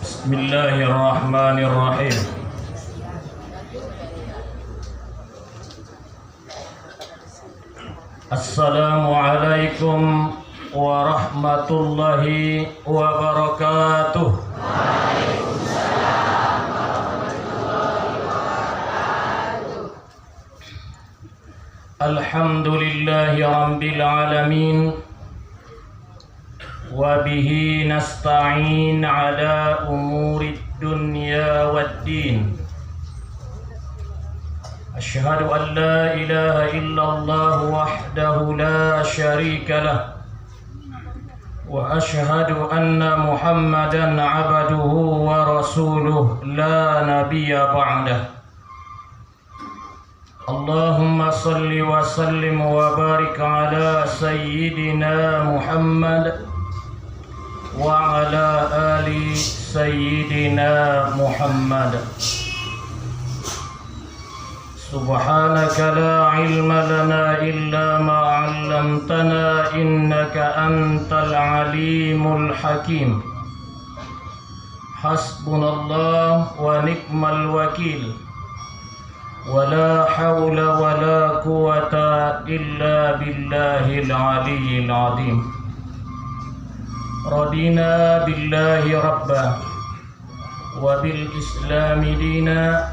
Bismillahirrahmanirrahim. Assalamualaikum warahmatullahi wabarakatuh. Alhamdulillahi rabbil alamin. Wabihi nasta'in ala umurid dunya waddin. Asyhadu an la ilaha illallah wahdahu la syarika lah. Wa asyhadu anna Muhammadan abduhu wa rasuluh la nabiyya ba'dah. Allahumma salli wa sallim wa barik ala sayyidina Muhammad wa ala ali sayyidina Muhammad. Subhanaka la ilma lana illa ma 'allamtana innaka antal alimul hakim. Hasbunallah wa ni'mal wakil. Wala hawla wala quwata illa billahil aliyyil azim. Radina billahi rabba wa bil islami dina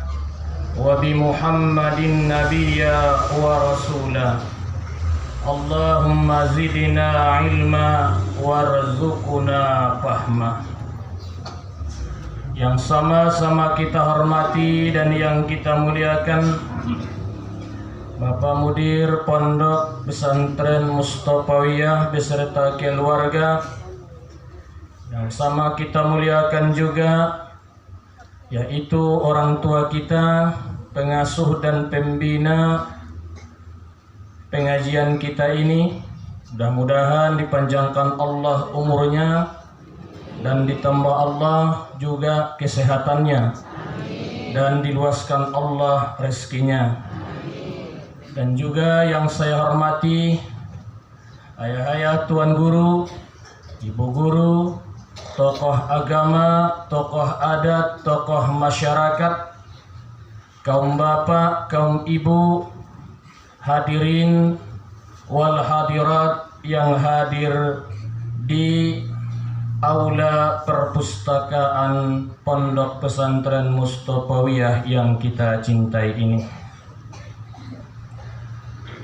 wa bi Muhammadin nabiyya wa rasula. Allahumma zidna ilma warzuqna fahma. Yang sama-sama kita hormati dan yang kita muliakan Bapak Mudir Pondok Pesantren Mustofawiyah beserta keluarga. Yang sama kita muliakan juga yaitu orang tua kita, pengasuh dan pembina pengajian kita ini. Mudah-mudahan dipanjangkan Allah umurnya dan ditambah Allah juga kesehatannya. Dan diluaskan Allah rezekinya. Dan juga yang saya hormati ayah-ayah, tuan guru, ibu guru, tokoh agama, tokoh adat, tokoh masyarakat, kaum bapak, kaum ibu, hadirin wal hadirat yang hadir di aula perpustakaan Pondok Pesantren Mustofawiyah yang kita cintai ini.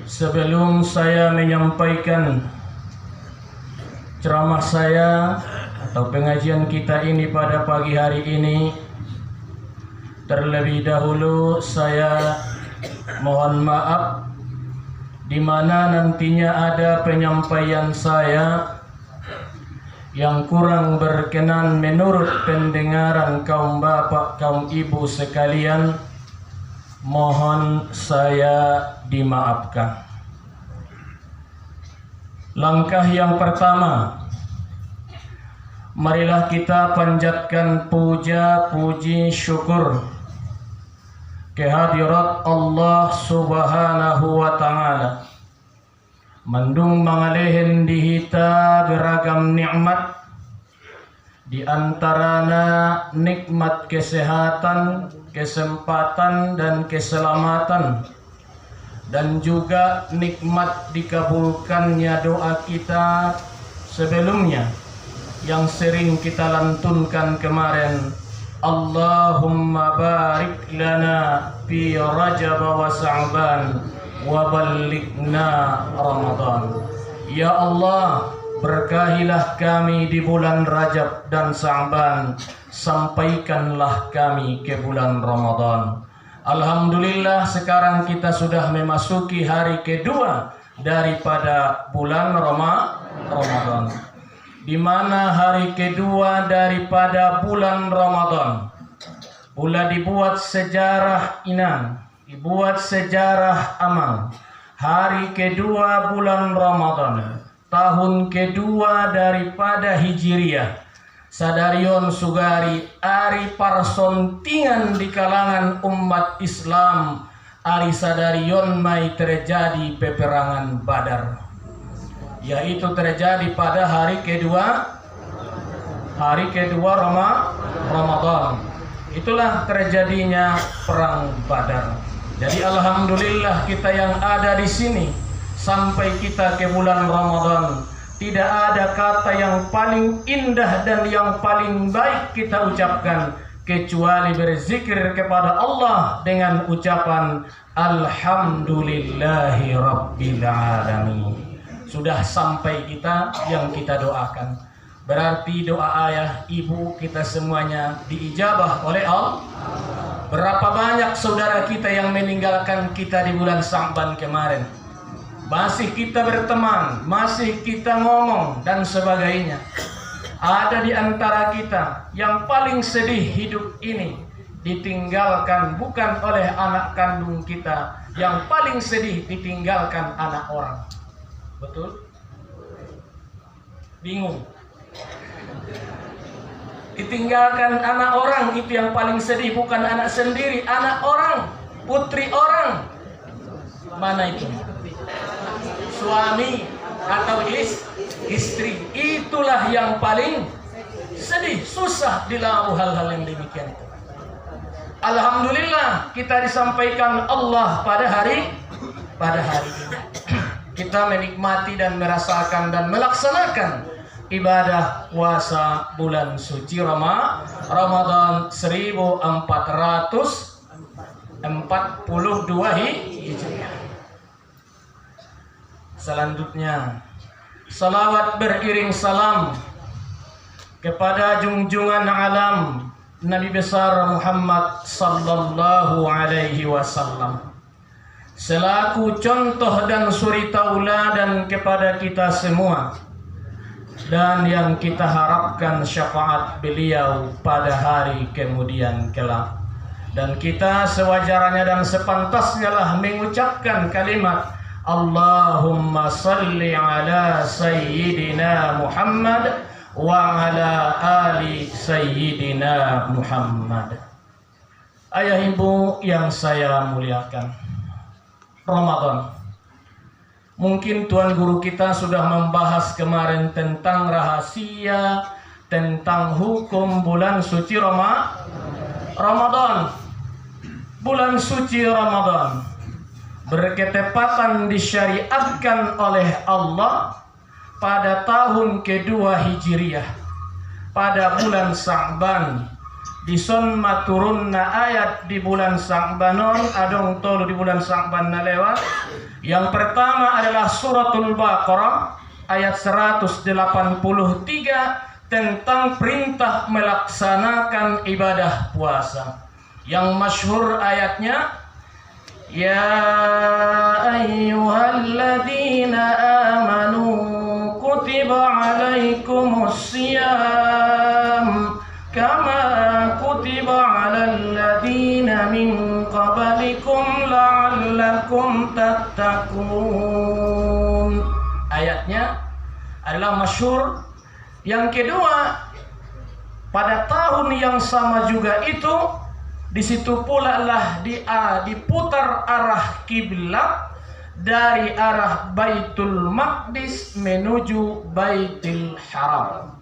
Sebelum saya menyampaikan ceramah saya atau pengajian kita ini pada pagi hari ini, terlebih dahulu saya mohon maaf di mana nantinya ada penyampaian saya yang kurang berkenan menurut pendengaran kaum bapak, kaum ibu sekalian. Mohon saya dimaafkan. Langkah yang pertama, marilah kita panjatkan puja, puji, syukur kehadirat Allah Subhanahu wa ta'ala. Mendung mangalihin dihita beragam nikmat, di antaranya nikmat kesehatan, kesempatan dan keselamatan, dan juga nikmat dikabulkannya doa kita sebelumnya yang sering kita lantunkan kemarin. Allahumma barik lana fi Rajab wa Sa'ban wa ballighna Ramadan. Ya Allah, berkahilah kami di bulan Rajab dan Sa'ban, sampaikanlah kami ke bulan Ramadan. Alhamdulillah, sekarang kita sudah memasuki hari kedua daripada bulan Ramadan, di mana hari kedua daripada bulan Ramadan pula dibuat sejarah inang, dibuat sejarah amal. Hari kedua bulan Ramadan, tahun kedua daripada Hijriyah, sadarion sugari ari parsontingan di kalangan umat Islam, ari sadarion mai terjadi peperangan Badar, yaitu terjadi pada hari kedua hari kedua Ramadan. Itulah terjadinya perang Badar. Jadi alhamdulillah kita yang ada di sini sampai kita ke bulan Ramadan, tidak ada kata yang paling indah dan yang paling baik kita ucapkan kecuali berzikir kepada Allah dengan ucapan Alhamdulillahi Rabbil Alamin. Sudah sampai kita yang kita doakan. Berarti doa ayah, ibu kita semuanya diijabah oleh Allah. Berapa banyak saudara kita yang meninggalkan kita di bulan Sya'ban kemarin. Masih kita berteman, masih kita ngomong dan sebagainya. Ada di antara kita yang paling sedih hidup ini ditinggalkan bukan oleh anak kandung kita, yang paling sedih ditinggalkan anak orang. Betul? Bingung. Ditinggalkan anak orang itu yang paling sedih, bukan anak sendiri, anak orang, putri orang. Mana itu? Suami atau istri. Itulah yang paling sedih, susah dilalu hal-hal yang demikian itu. Alhamdulillah kita disampaikan Allah pada hari ini. Kita menikmati dan merasakan dan melaksanakan ibadah puasa bulan suci Ramadan 1442 Hijriah. Selanjutnya, salawat beriring salam kepada junjungan alam Nabi besar Muhammad sallallahu alaihi wasallam, selaku contoh dan suri tauladan kepada kita semua, dan yang kita harapkan syafaat beliau pada hari kemudian kelak. Dan kita sewajarnya dan sepantasnya lah mengucapkan kalimat Allahumma salli ala sayyidina Muhammad wa ala ali sayyidina Muhammad. Ayah ibu yang saya muliakan, Ramadan. Mungkin Tuan Guru kita sudah membahas kemarin tentang rahasia, tentang hukum bulan suci Ramadan. Bulan suci Ramadan berketepatan disyariatkan oleh Allah pada tahun kedua Hijriyah, pada bulan Sya'ban. Dison maturunna ayat di bulan Sya'banon, adong tolu di bulan Sya'ban na lewat. Yang pertama adalah suratul Baqarah ayat 183 tentang perintah melaksanakan ibadah puasa. Yang masyhur ayatnya, ya ayyuhalladzina amanu kutiba alaikumusiyam kama kutiba alal ladzina min qablikum la'allakum tattaqun. Ayatnya adalah masyhur. Yang kedua, pada tahun yang sama juga itu, di situ pula lah diputar arah kiblat dari arah Baitul Maqdis menuju Baitul Haram.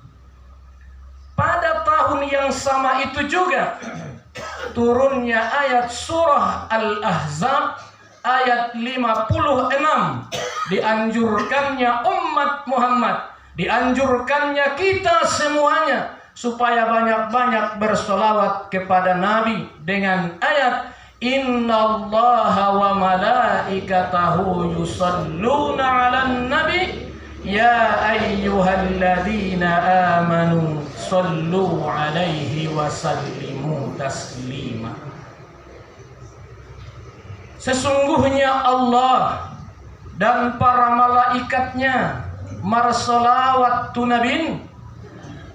Pada tahun yang sama itu juga turunnya ayat surah Al-Ahzab ayat 56, dianjurkannya umat Muhammad, dianjurkannya kita semuanya supaya banyak-banyak bersolawat kepada Nabi dengan ayat Innallaha wa malaikatahu yusalluna 'alan nabi ya ayyuhalladzina amanu sallu 'alaihi wa sallimu taslima. Sesungguhnya Allah dan para malaikatnya marsolawat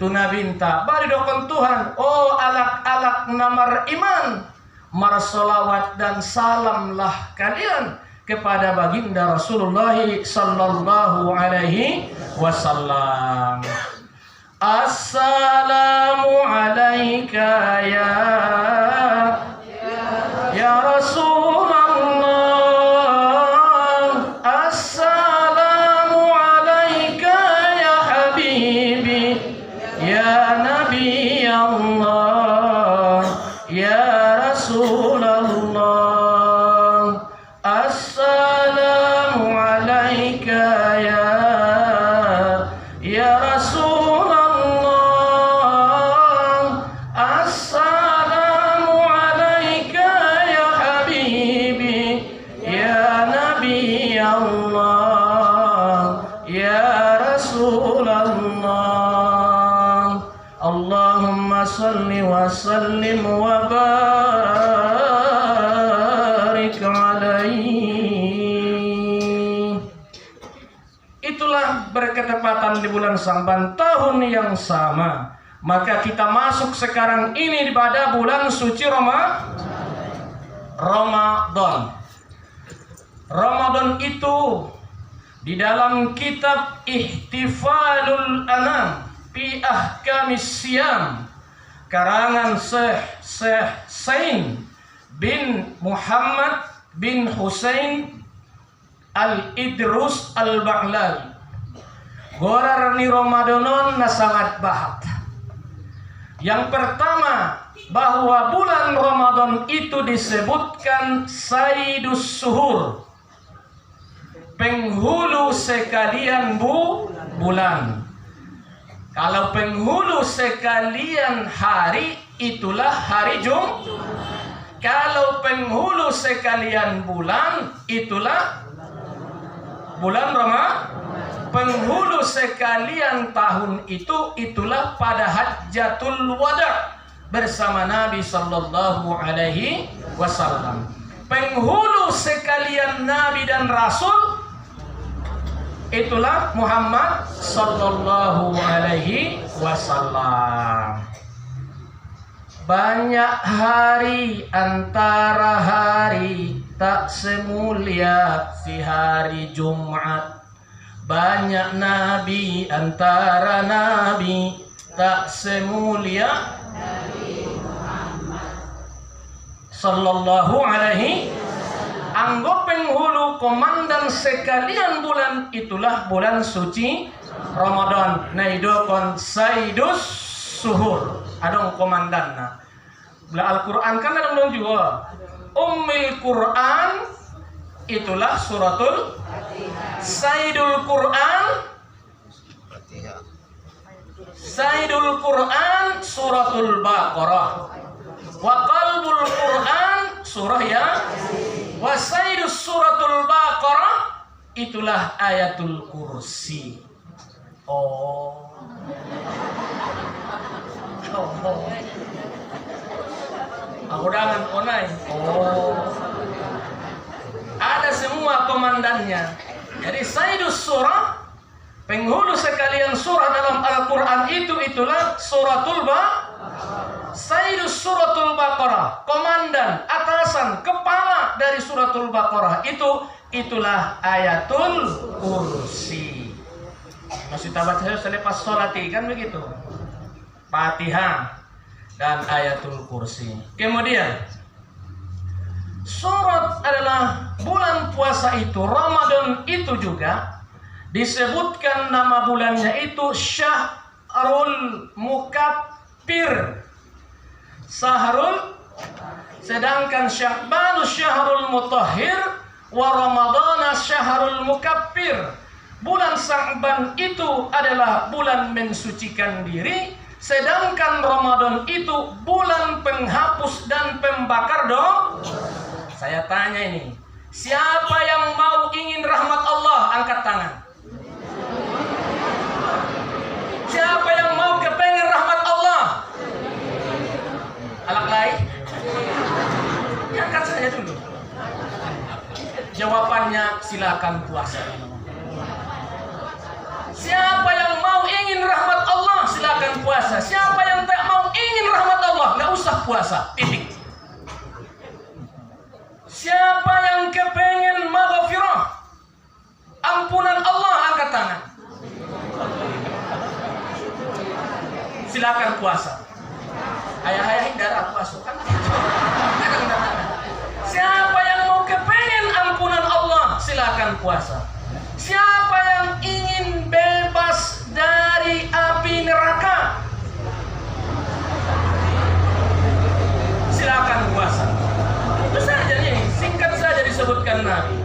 tunabinta bari dokon Tuhan, oh alak-alak namar iman, marsolawat dan salamlah kalian kepada baginda Rasulullah sallallahu alaihi wasallam. Assalamu alaika ya Rasulullah, assalamu alaika ya habibi ya nabi Rasulullah, assalamu alayka ya Rasulullah, assalamu alayka ya habibi ya nabi Allah ya Rasulullah, Allahumma salli wa sallim wa barik alaihi. Itulah berketepatan di bulan Sa'ban tahun yang sama. Maka kita masuk sekarang ini pada bulan suci Ramadan. Ramadan itu di dalam kitab Ihtifalul Anam fi Ahkamis Siyam karangan Syekh Sain bin Muhammad bin Husain Al-Idrus Al-Ba'lali. Gorarni Ramadanon na sangat bahat. Yang pertama, bahwa bulan Ramadan itu disebutkan Saidus Suhur, penghulu sekalian bulan. Kalau penghulu sekalian hari, itulah hari Jumat. Kalau penghulu sekalian bulan, itulah bulan Ramadan. Penghulu sekalian tahun itu, itulah pada Hajjatul Wada bersama Nabi Sallallahu Alaihi Wasallam. Penghulu sekalian Nabi dan Rasul, itulah Muhammad Sallallahu Alaihi Wasallam. Banyak hari antara hari tak semulia si hari Jumat. Banyak nabi antara nabi tak semulia Nabi Muhammad Sallallahu Alaihi. Anggo penghulu komandan sekalian bulan, itulah bulan suci Ramadan. Naidokon Saidus Suhur, adong komandanna. Al-Quran kan ada dong juga. Ummil Quran, itulah suratul Saidul Quran. Saidul Quran suratul Baqarah. Wa qalbul Quran surah ya. Wa saidus suratul Baqarah, itulah ayatul kursi. Oh. Aku dangan onai. Oh. Ada semua komandannya. Jadi Saidus surah, penghulu sekalian surah dalam Al-Quran itulah suratul Baqarah. Saidus suratul Baqarah, komandan, atasan, kepala dari suratul Baqarah itulah ayatul kursi. Masih tabat saya selepas sholati kan begitu. Fatihah dan ayatul kursi. Kemudian surat adalah bulan puasa itu, Ramadan itu juga disebutkan nama bulannya itu Syahrul Mukaffir. Sahrul, sedangkan Sya'ban Syahrul Mutahhir wa Ramadhan Syahrul Mukaffir. Bulan Sya'ban itu adalah bulan mensucikan diri, sedangkan Ramadan itu bulan penghapus dan pembakar dosa. Saya tanya ini, siapa yang mau ingin rahmat Allah? Angkat tangan. Siapa yang mau kepengen rahmat Allah? Alak lain? Angkat saja dulu. Jawabannya silakan puasa. Siapa yang mau ingin rahmat Allah, silakan puasa. Siapa yang tak mau ingin rahmat Allah, nggak usah puasa. Titik. Siapa yang kepengen maghfirah, ampunan Allah, angkat tangan. Silakan puasa. Ayah-ayah hindar puasa kan. Siapa yang mau kepengen ampunan Allah, silakan puasa. Siapa yang ingin bebas dari api neraka, silakan puasa. kata Nabi.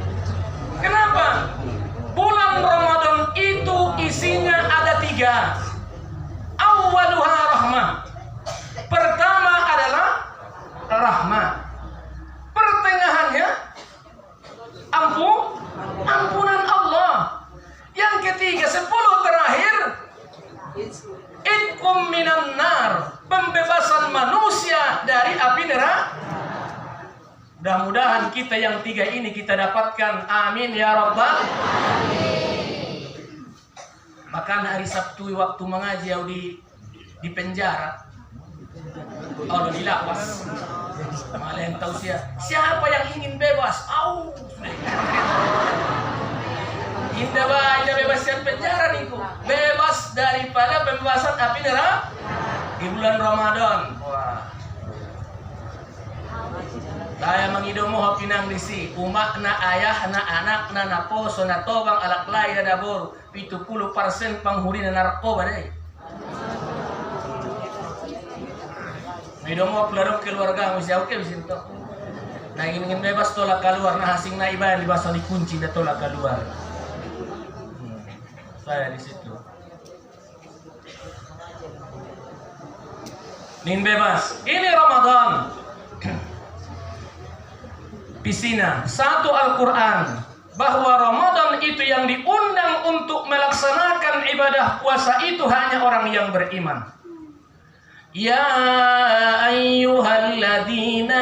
Kenapa? Bulan Ramadan itu isinya ada 3. Awwaluha rahmah. Pertama adalah rahmah. Pertengahannya ampunan Allah. Yang ketiga 10 terakhir itqum minan nar, pembebasan manusia dari api neraka. Mudah-mudahan kita yang 3 ini kita dapatkan. Amin ya rabbal alamin. Maka hari Sabtu waktu mengaji di penjara. Oh, di lapas. Malah yang tahu siapa yang ingin bebas? Indah bebas dari penjara niku. Bebas daripada pembebasan api neraka di bulan Ramadan. Wah. Saya mengidomo hopinang disi umak na ayah na anak na poso na tobang alak lay na dabor 70% panghuli na narkoba deh. Mengidomo pelarong keluarga mesti oke bisinto. Nah ingin bebas tolak keluar na hasing na iba di basa dikunci na tolak keluar. Saya di situ. Nin bebas. Ini Ramadan. Pisina 1 Al-Quran bahwa Ramadan itu yang diundang untuk melaksanakan ibadah puasa itu hanya orang yang beriman. Ya ayyuhalladzina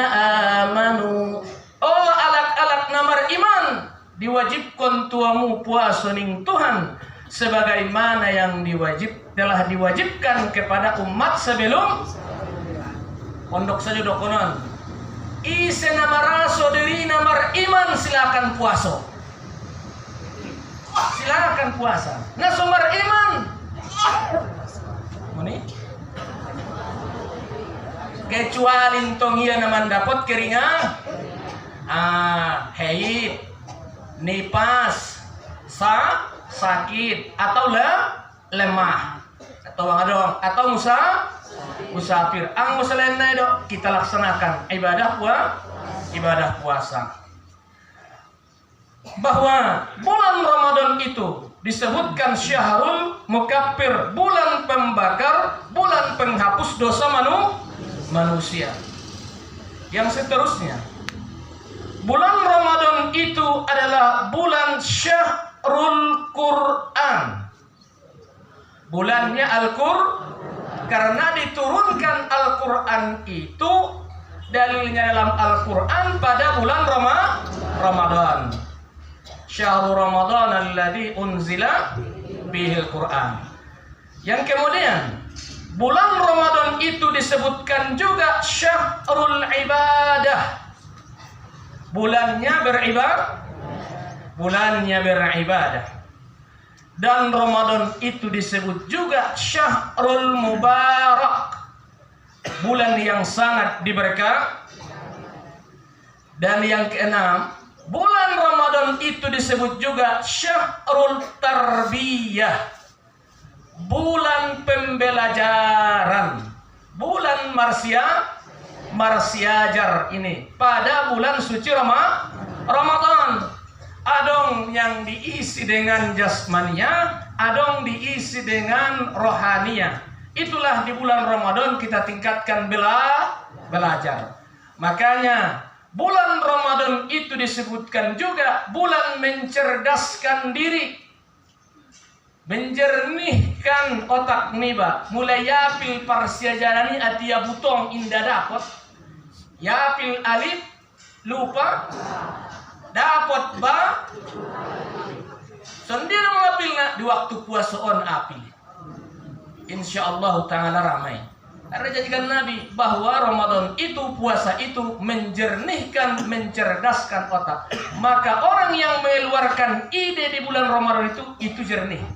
amanu, oh alak-alak namar iman, diwajibkan tuamu puasa ning Tuhan sebagaimana yang telah diwajibkan kepada umat sebelum. Pondok saja dokonon. Ise namara saudari namar iman silakan puasa. Silakan puasa. Nah sumber iman. Mani? Kecuali tong iya naman dapat keringan. Haid, nipas, sakit atau lemah atau musafir. Ang musalain na itu kita laksanakan ibadah puasa. Bahwa bulan Ramadan itu disebutkan syahrul mukaffir, bulan pembakar, bulan penghapus dosa manusia. Yang seterusnya, bulan Ramadan itu adalah bulan syahrul Quran. Bulannya Al-Qur'an. Karena diturunkan Al-Quran itu dalilnya dalam Al-Quran pada bulan Ramadan. Syahrul Ramadan alladzi unzila bihil Quran. Yang kemudian bulan Ramadan itu disebutkan juga syahrul ibadah. Bulannya beribadah. Dan Ramadan itu disebut juga Syahrul Mubarak, bulan yang sangat diberkati. Dan yang keenam, bulan Ramadan itu disebut juga Syahrul Tarbiyah, bulan pembelajaran, bulan marsiajar ini pada bulan suci Ramadan. Adong yang diisi dengan jasmania, adong diisi dengan rohania. Itulah di bulan Ramadan kita tingkatkan belajar. Makanya bulan Ramadan itu disebutkan juga bulan mencerdaskan diri, menjernihkan otak niba. Mulai yapil parsia jalani atia butong indah dapat, yapil alif lupa, dapat ba sendiri mengambilnya di waktu puasa on api. Insyaallah ta'ala ramai. Karena jadikan Nabi bahwa Ramadan itu, puasa itu menjernihkan, mencerdaskan otak. Maka orang yang mengeluarkan ide di bulan Ramadan itu jernih.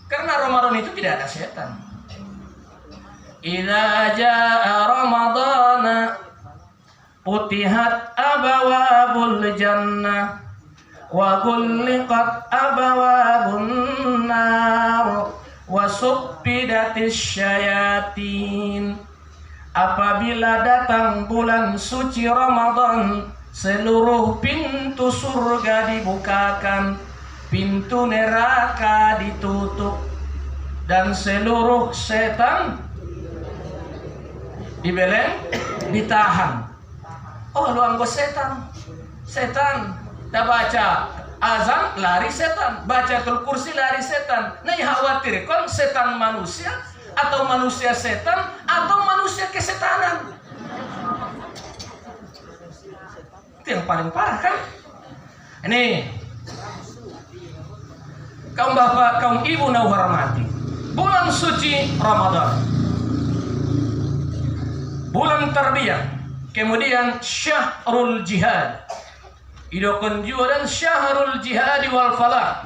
Karena Ramadan itu tidak ada setan. Idza jaa Ramadana futihat abwabul jannah wa ghulqat abwabun nar wa suppidatis syayatin. Apabila datang bulan suci Ramadan, seluruh pintu surga dibukakan, pintu neraka ditutup, dan seluruh setan dibeleng, ditahan. Oh, lu anggo setan. Setan dah baca azan lari setan, baca kursi lari setan. Nah, khawatir kon setan manusia atau manusia setan atau manusia kesetanan. Itu yang paling parah kan? Ini kaum bapak, kaum ibu na hormati, bulan suci Ramadan, bulan tarbiyah, kemudian syahrul jihad, idokon juga, dan syahrul jihad wal falah.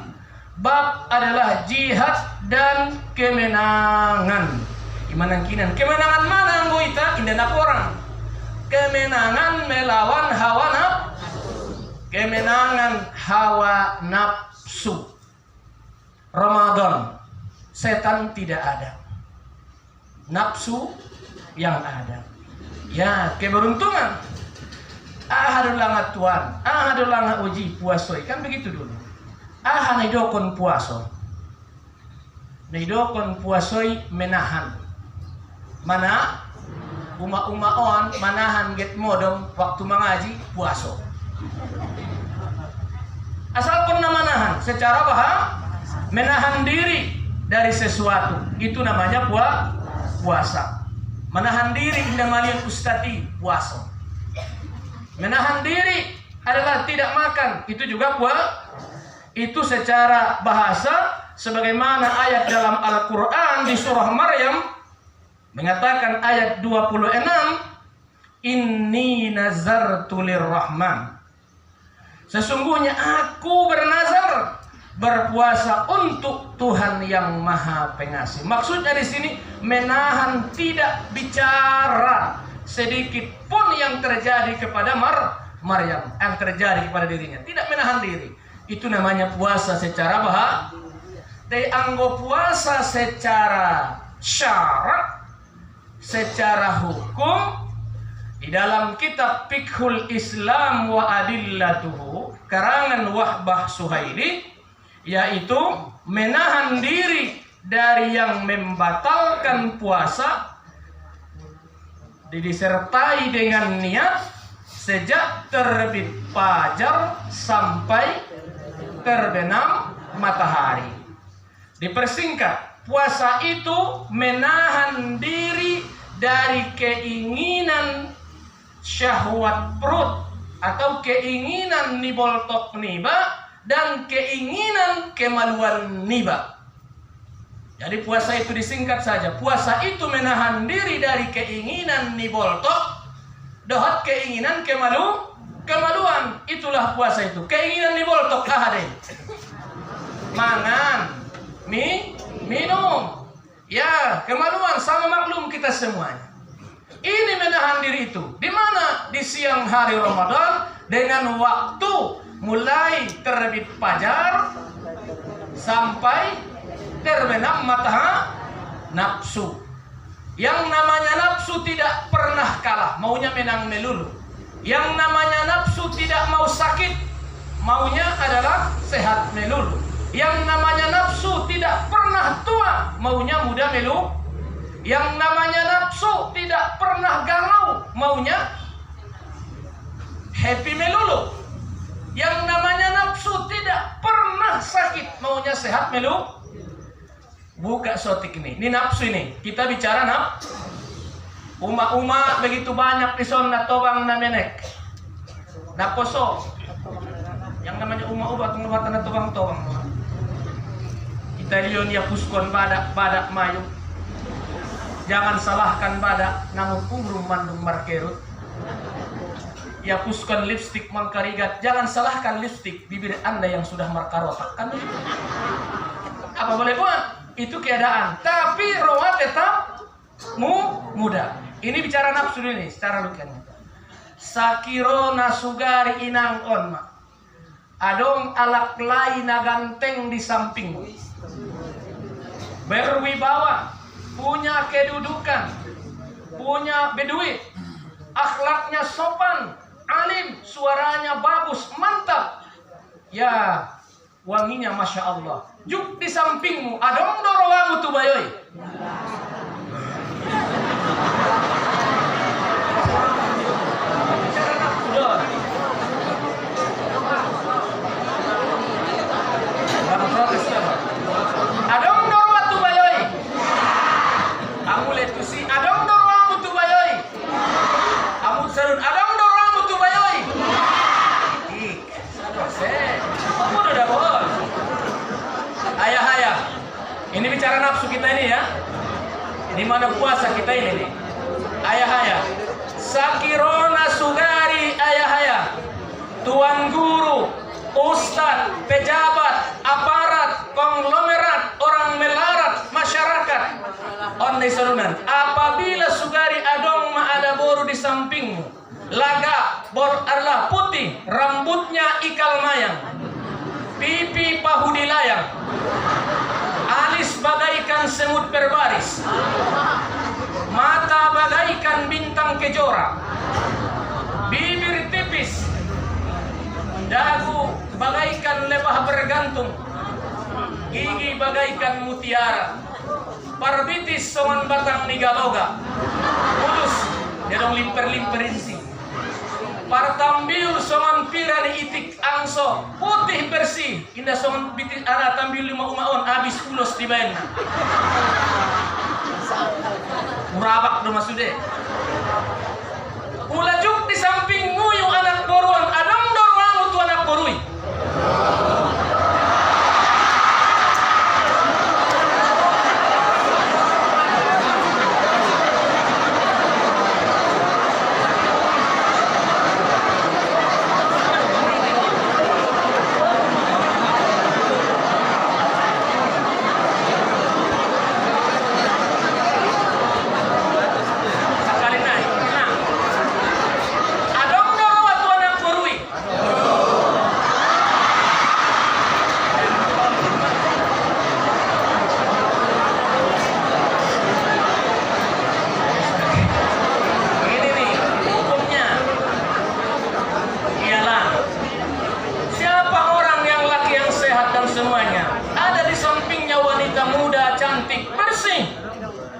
Bab adalah jihad dan kemenangan. Gimana kinan? Kemenangan mana anggo ita? Indah orang. Kemenangan melawan hawa nafsu. Kemenangan hawa nafsu. Ramadan, setan tidak ada, nafsu yang ada. Ya, keberuntungan. Ahadullah Tuhan, ahadullah uji puasoi, kan begitu dulu. Naidokon puaso, naidokon puasoi menahan. Mana uma-umaon manahan get modom waktu mengaji puaso. Asal pun manahan secara menahan diri dari sesuatu, itu namanya puasa. Menahan diri indah malian ustati puasa. Menahan diri adalah tidak makan, itu juga itu secara bahasa, sebagaimana ayat dalam Al-Quran di surah Maryam mengatakan ayat 26, inni nazartu lirrahman, sesungguhnya aku bernazar berpuasa untuk Tuhan yang Maha Pengasih. Maksudnya di sini menahan, tidak bicara sedikit pun yang terjadi kepada Maryam, yang terjadi kepada dirinya, tidak menahan diri. Itu namanya puasa secara anggo puasa secara syarat, secara hukum di dalam kitab Fiqhul Islam wa Adillatuhu karangan Wahbah Suhaili, yaitu menahan diri dari yang membatalkan puasa disertai dengan niat sejak terbit fajar sampai terbenam matahari. Dipersingkat, puasa itu menahan diri dari keinginan syahwat perut atau keinginan niboltok niba dan keinginan kemaluan niba. Jadi puasa itu disingkat saja, puasa itu menahan diri dari keinginan niboltok dohot keinginan kemaluan. Itulah puasa itu. Keinginan niboltok deh. Mangan, minum. Ya, kemaluan sama maklum kita semuanya. Ini menahan diri itu. Di mana? Di siang hari Ramadan dengan waktu mulai terbit fajar sampai terbenam matahari nafsu. Yang namanya nafsu tidak pernah kalah, maunya menang melulu. Yang namanya nafsu tidak mau sakit, maunya adalah sehat melulu. Yang namanya nafsu tidak pernah tua, maunya muda melulu. Yang namanya nafsu tidak pernah galau, maunya happy melulu. Yang namanya nafsu tidak pernah sakit, maunya sehat melulu. Buka sotik ini nafsu ini. Kita bicara nafsu. Uma begitu banyak di sana tobang na menek. Naposo. Yang namanya ubat pengobatan na tobang-tobang. Italion ya puskon badak mayu. Jangan salahkan badak namun umrum mandung markerut. Ya puskon lipstick mangkarigat. Jangan salahkan lipstick bibir Anda yang sudah markarotak. Kan begitu? Apa boleh buat? Itu keadaan, tapi roha tetap muda. Ini bicara nafsu ini secara lukanya. Sakiro nasugari inang on ma. Adong alak lain naganteng di samping. Berwibawa, punya kedudukan, punya beduit, akhlaknya sopan, alim, suaranya bagus, mantap. Ya, wanginya Masya Allah. Juk di sampingmu, adong dorowamu tu bayoy. Adong dorowa tu bayoy. Amu letu si adong dorowamu tu bayoy. Amu sarun adong dorowamu tu bayoy. Ik, sadose. Kamu udah bol. Ayah. Ini bicara nafsu kita ini ya. Di mana puasa kita ini nih. Ayah. Sakirona sugari ayah. Tuan guru, ustadz, pejabat, aparat, konglomerat, orang melarat, masyarakat. Ondai serunan. Apabila sugari adong ada boru di sampingmu, laga bor adalah putih, rambutnya ikal mayang, pipi pahu dilayang, alis bagaikan semut berbaris, mata bagaikan bintang kejora, bibir tipis, dagu bagaikan lebah bergantung, gigi bagaikan mutiara, parbitis songan batang nigaloga, mulus dedong limper-limperin sih, partambil songan pirani itik angso, putih bersih, indah songan bitis ara tambil lima umaon abis ulos di bayan. Murabak do masude. Ulajuk di sampingmu yung anak boruan, adong dorwamu tu anak borui.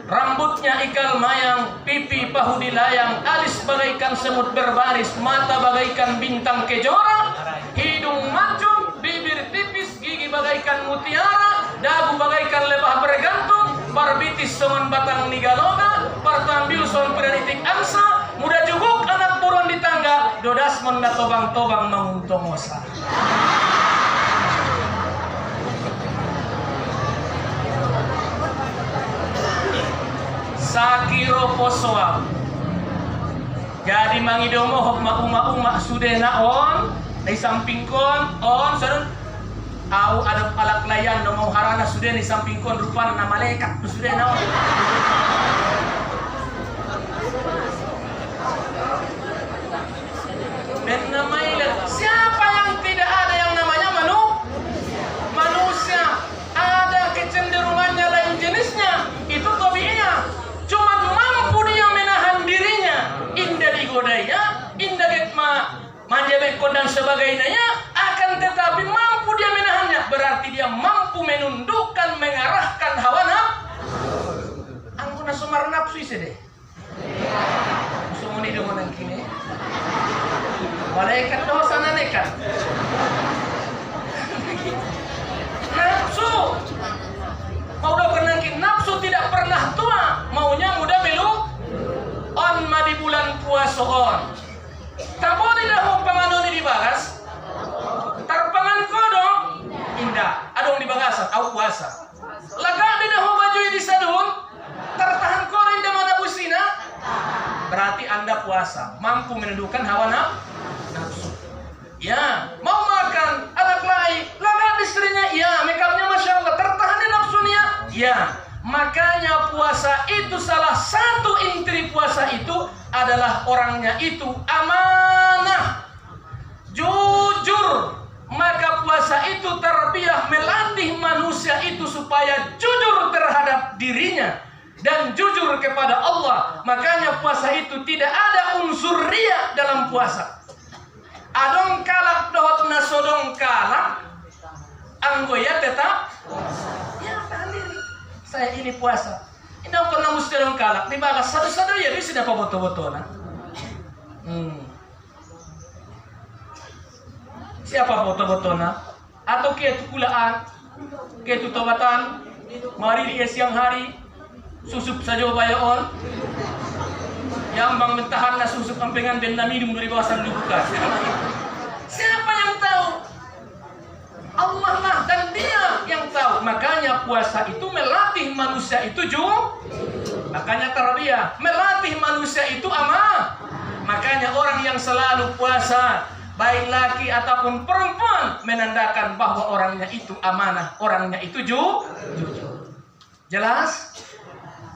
Rambutnya ikal mayang, pipi pahu dilayang, alis bagaikan semut berbaris, mata bagaikan bintang kejora, hidung mancung, bibir tipis, gigi bagaikan mutiara, dagu bagaikan lebah bergantung, parbitis songon batang nigaloga, partambil songon piranitik angsa, muda juguk anak buruan di tangga, dodas monda tobang-tobang menguntongosa. Sakiro posoa. Jadi mangidomo hok uma sudah naon di samping kon on sarun au ada palak layan no mau harana sudah di samping kon rupana na malaikat sudah naon. Dan namanya siapa yang tidak ada yang namanya manusia, ada kecenderungannya lain jenisnya, itu tabiinya. Cuma mampu dia menahan dirinya, indah digodanya, indah getma manjabekon dan sebagainya, akan tetapi mampu dia menahannya, berarti dia mampu menundukkan, mengarahkan hawa nafsu. Angkuna sumar nafsu isi deh. Sumuni dengan yang kini. Malaikat dosa nanekan. Nafsu. Mau kenangkin nafsu tidak pernah tua, maunya muda belu. On ma di bulan puasa on. Tabo tidak mau panganoni dibagas. Tarpangan kodong indah. Adong dibagasan, au puasa. Laga tidak mau baju di sadun. Tertahan korin di mana busina. Berarti Anda puasa, mampu menundukkan hawa nafsu. Ya, mau makan anak lain, laga istrinya, ya, makeupnya masya Allah, tertahan di nafsunya, ya. Makanya puasa itu salah satu intri puasa itu adalah orangnya itu amanah, jujur. Maka puasa itu terbiah melatih manusia itu supaya jujur terhadap dirinya dan jujur kepada Allah. Makanya puasa itu tidak ada unsur riya dalam puasa. Adong kalak dohot na sodong kalak. Anggo ya tetap. Ya tahan diri. Saya ini puasa. Ini aku na musti dong kalak. Di bagas satu-satu ya bisa dapat boto-boto na. Siapa boto-boto na? Atau kia tukulaan, kia tutawatan, mari di siang hari, susup saja bayaon. Yang bang mentahan na susup ampengan dan na minum dari bawah sandukan. Siapa yang tahu? Allah lah dan Dia yang tahu. Makanya puasa itu melatih manusia itu makanya tarbiyah, melatih manusia itu amanah. Makanya orang yang selalu puasa, baik laki ataupun perempuan, menandakan bahwa orangnya itu amanah, orangnya itu jujur. Jelas?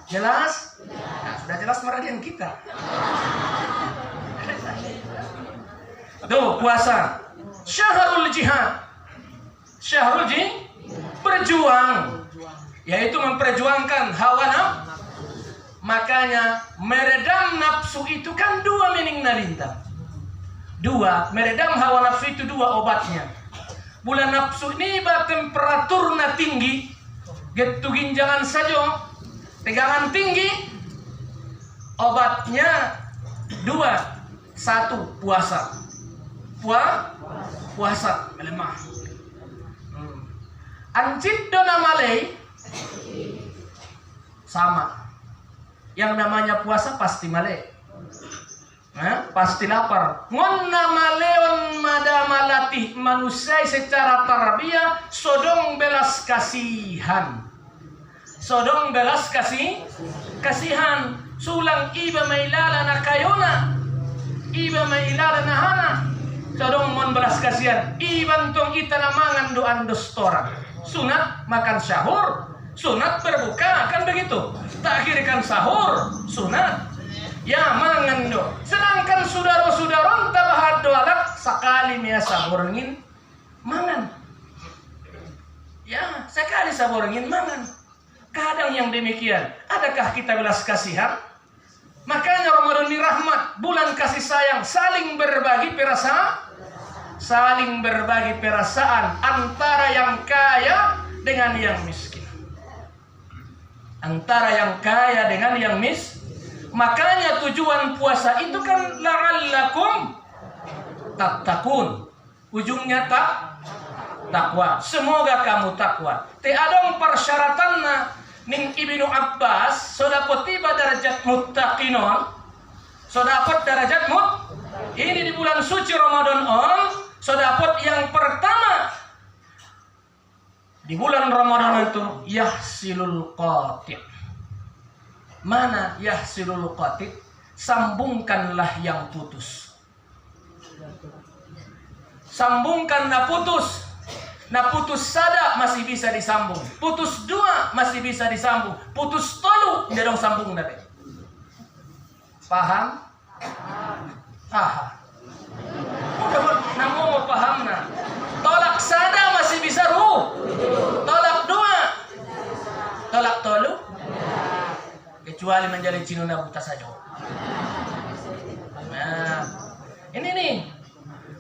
Jelas? Nah, sudah jelas meradian kita. Tuh, puasa. Syahrul jihad. Syahrul jihad, berjuang, yaitu memperjuangkan hawa nafsu. Makanya meredam nafsu itu kan dua mening nalintang. Dua, meredam hawa nafsu itu dua obatnya. Bulan nafsu ini temperaturnya tinggi, gitu ginjangan saja, tegangan tinggi. Obatnya dua, satu puasa, puasa melemah. Ancit dona malay sama. Yang namanya puasa pasti malay. Pasti lapar. Ngonna maleon madamalatih manusia secara tarbiyah sodong belas kasihan. Sodong belas kasihan. Sulang iba mailala na kayona. Iba mailala na hana. Sodong mon belas kasihan. Iban tong ita namangan doan dostora. Sunat makan sahur, sunat berbuka, kan begitu. Takhirkan sahur, sunat. Ya mangan do. Sedangkan saudara-saudara tabahad doalak sekali mia saborngin mangan. Ya, sekali saborngin mangan. Kadang yang demikian, adakah kita belas kasihan? Makanya Ramadan ini rahmat, bulan kasih sayang, saling berbagi perasaan. Saling berbagi perasaan antara yang kaya dengan yang miskin. Antara yang kaya dengan yang Makanya tujuan puasa itu kan la'allakum tattaqun. Ujungnya takwa. Semoga kamu takwa. Te adong persyaratanna ning Ibnu Abbas so dapat tiba derajat muttaqinon. So dapat derajat ini di bulan suci Ramadan so dapat yang pertama di bulan Ramadan itu yahsilul qati'. Mana yahsilul qati'? Sambungkanlah yang putus. Sambungkan na putus. Na putus sada masih bisa disambung. Putus dua masih bisa disambung. Putus tolu tidak dong sambung nabi. Paham? Aha. Namun mau paham na. Tolak sada masih bisa tolak dua. Tolak tolu. Kecuali menjadi cinuna buta saja. Nah, ini nih.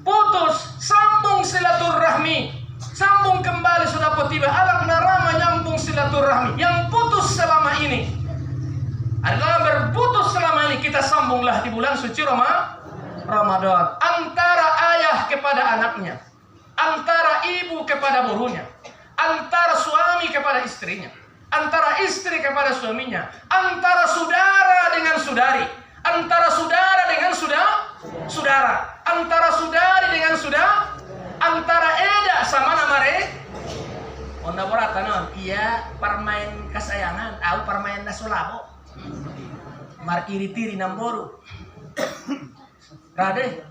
Putus, sambung silaturahmi. Sambung kembali sudah tiba. Alak narama nyambung silaturahmi. Yang putus selama ini adalah berputus selama ini, kita sambunglah di bulan suci Ramadan. Antara ayah kepada anaknya, antara ibu kepada burunya, antara suami kepada istrinya, antara istri kepada suaminya, antara saudara dengan saudari, antara saudara dengan saudara, antara saudari dengan saudara, antara eda sama namare. Onda boratanon, iya permain kesayangan, au permain nasolabo. Markiri-tiri namboru. Rade.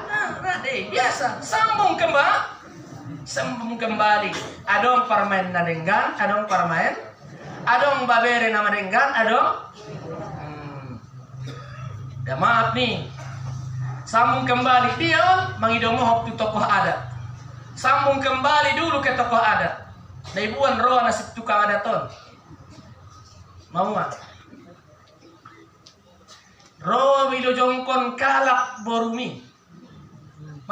Nah, rade biasa, sambung kembali. Adong permain na denggan, adong permain, adong babere nama denggan, adong ya maaf nih. Sambung kembali dia mangidomo tu tokoh adat. Sambung kembali dulu ke tokoh adat. Daibuan roa nasib tukang adaton. Mau nggak? Roa wido jongkon kalak borumi.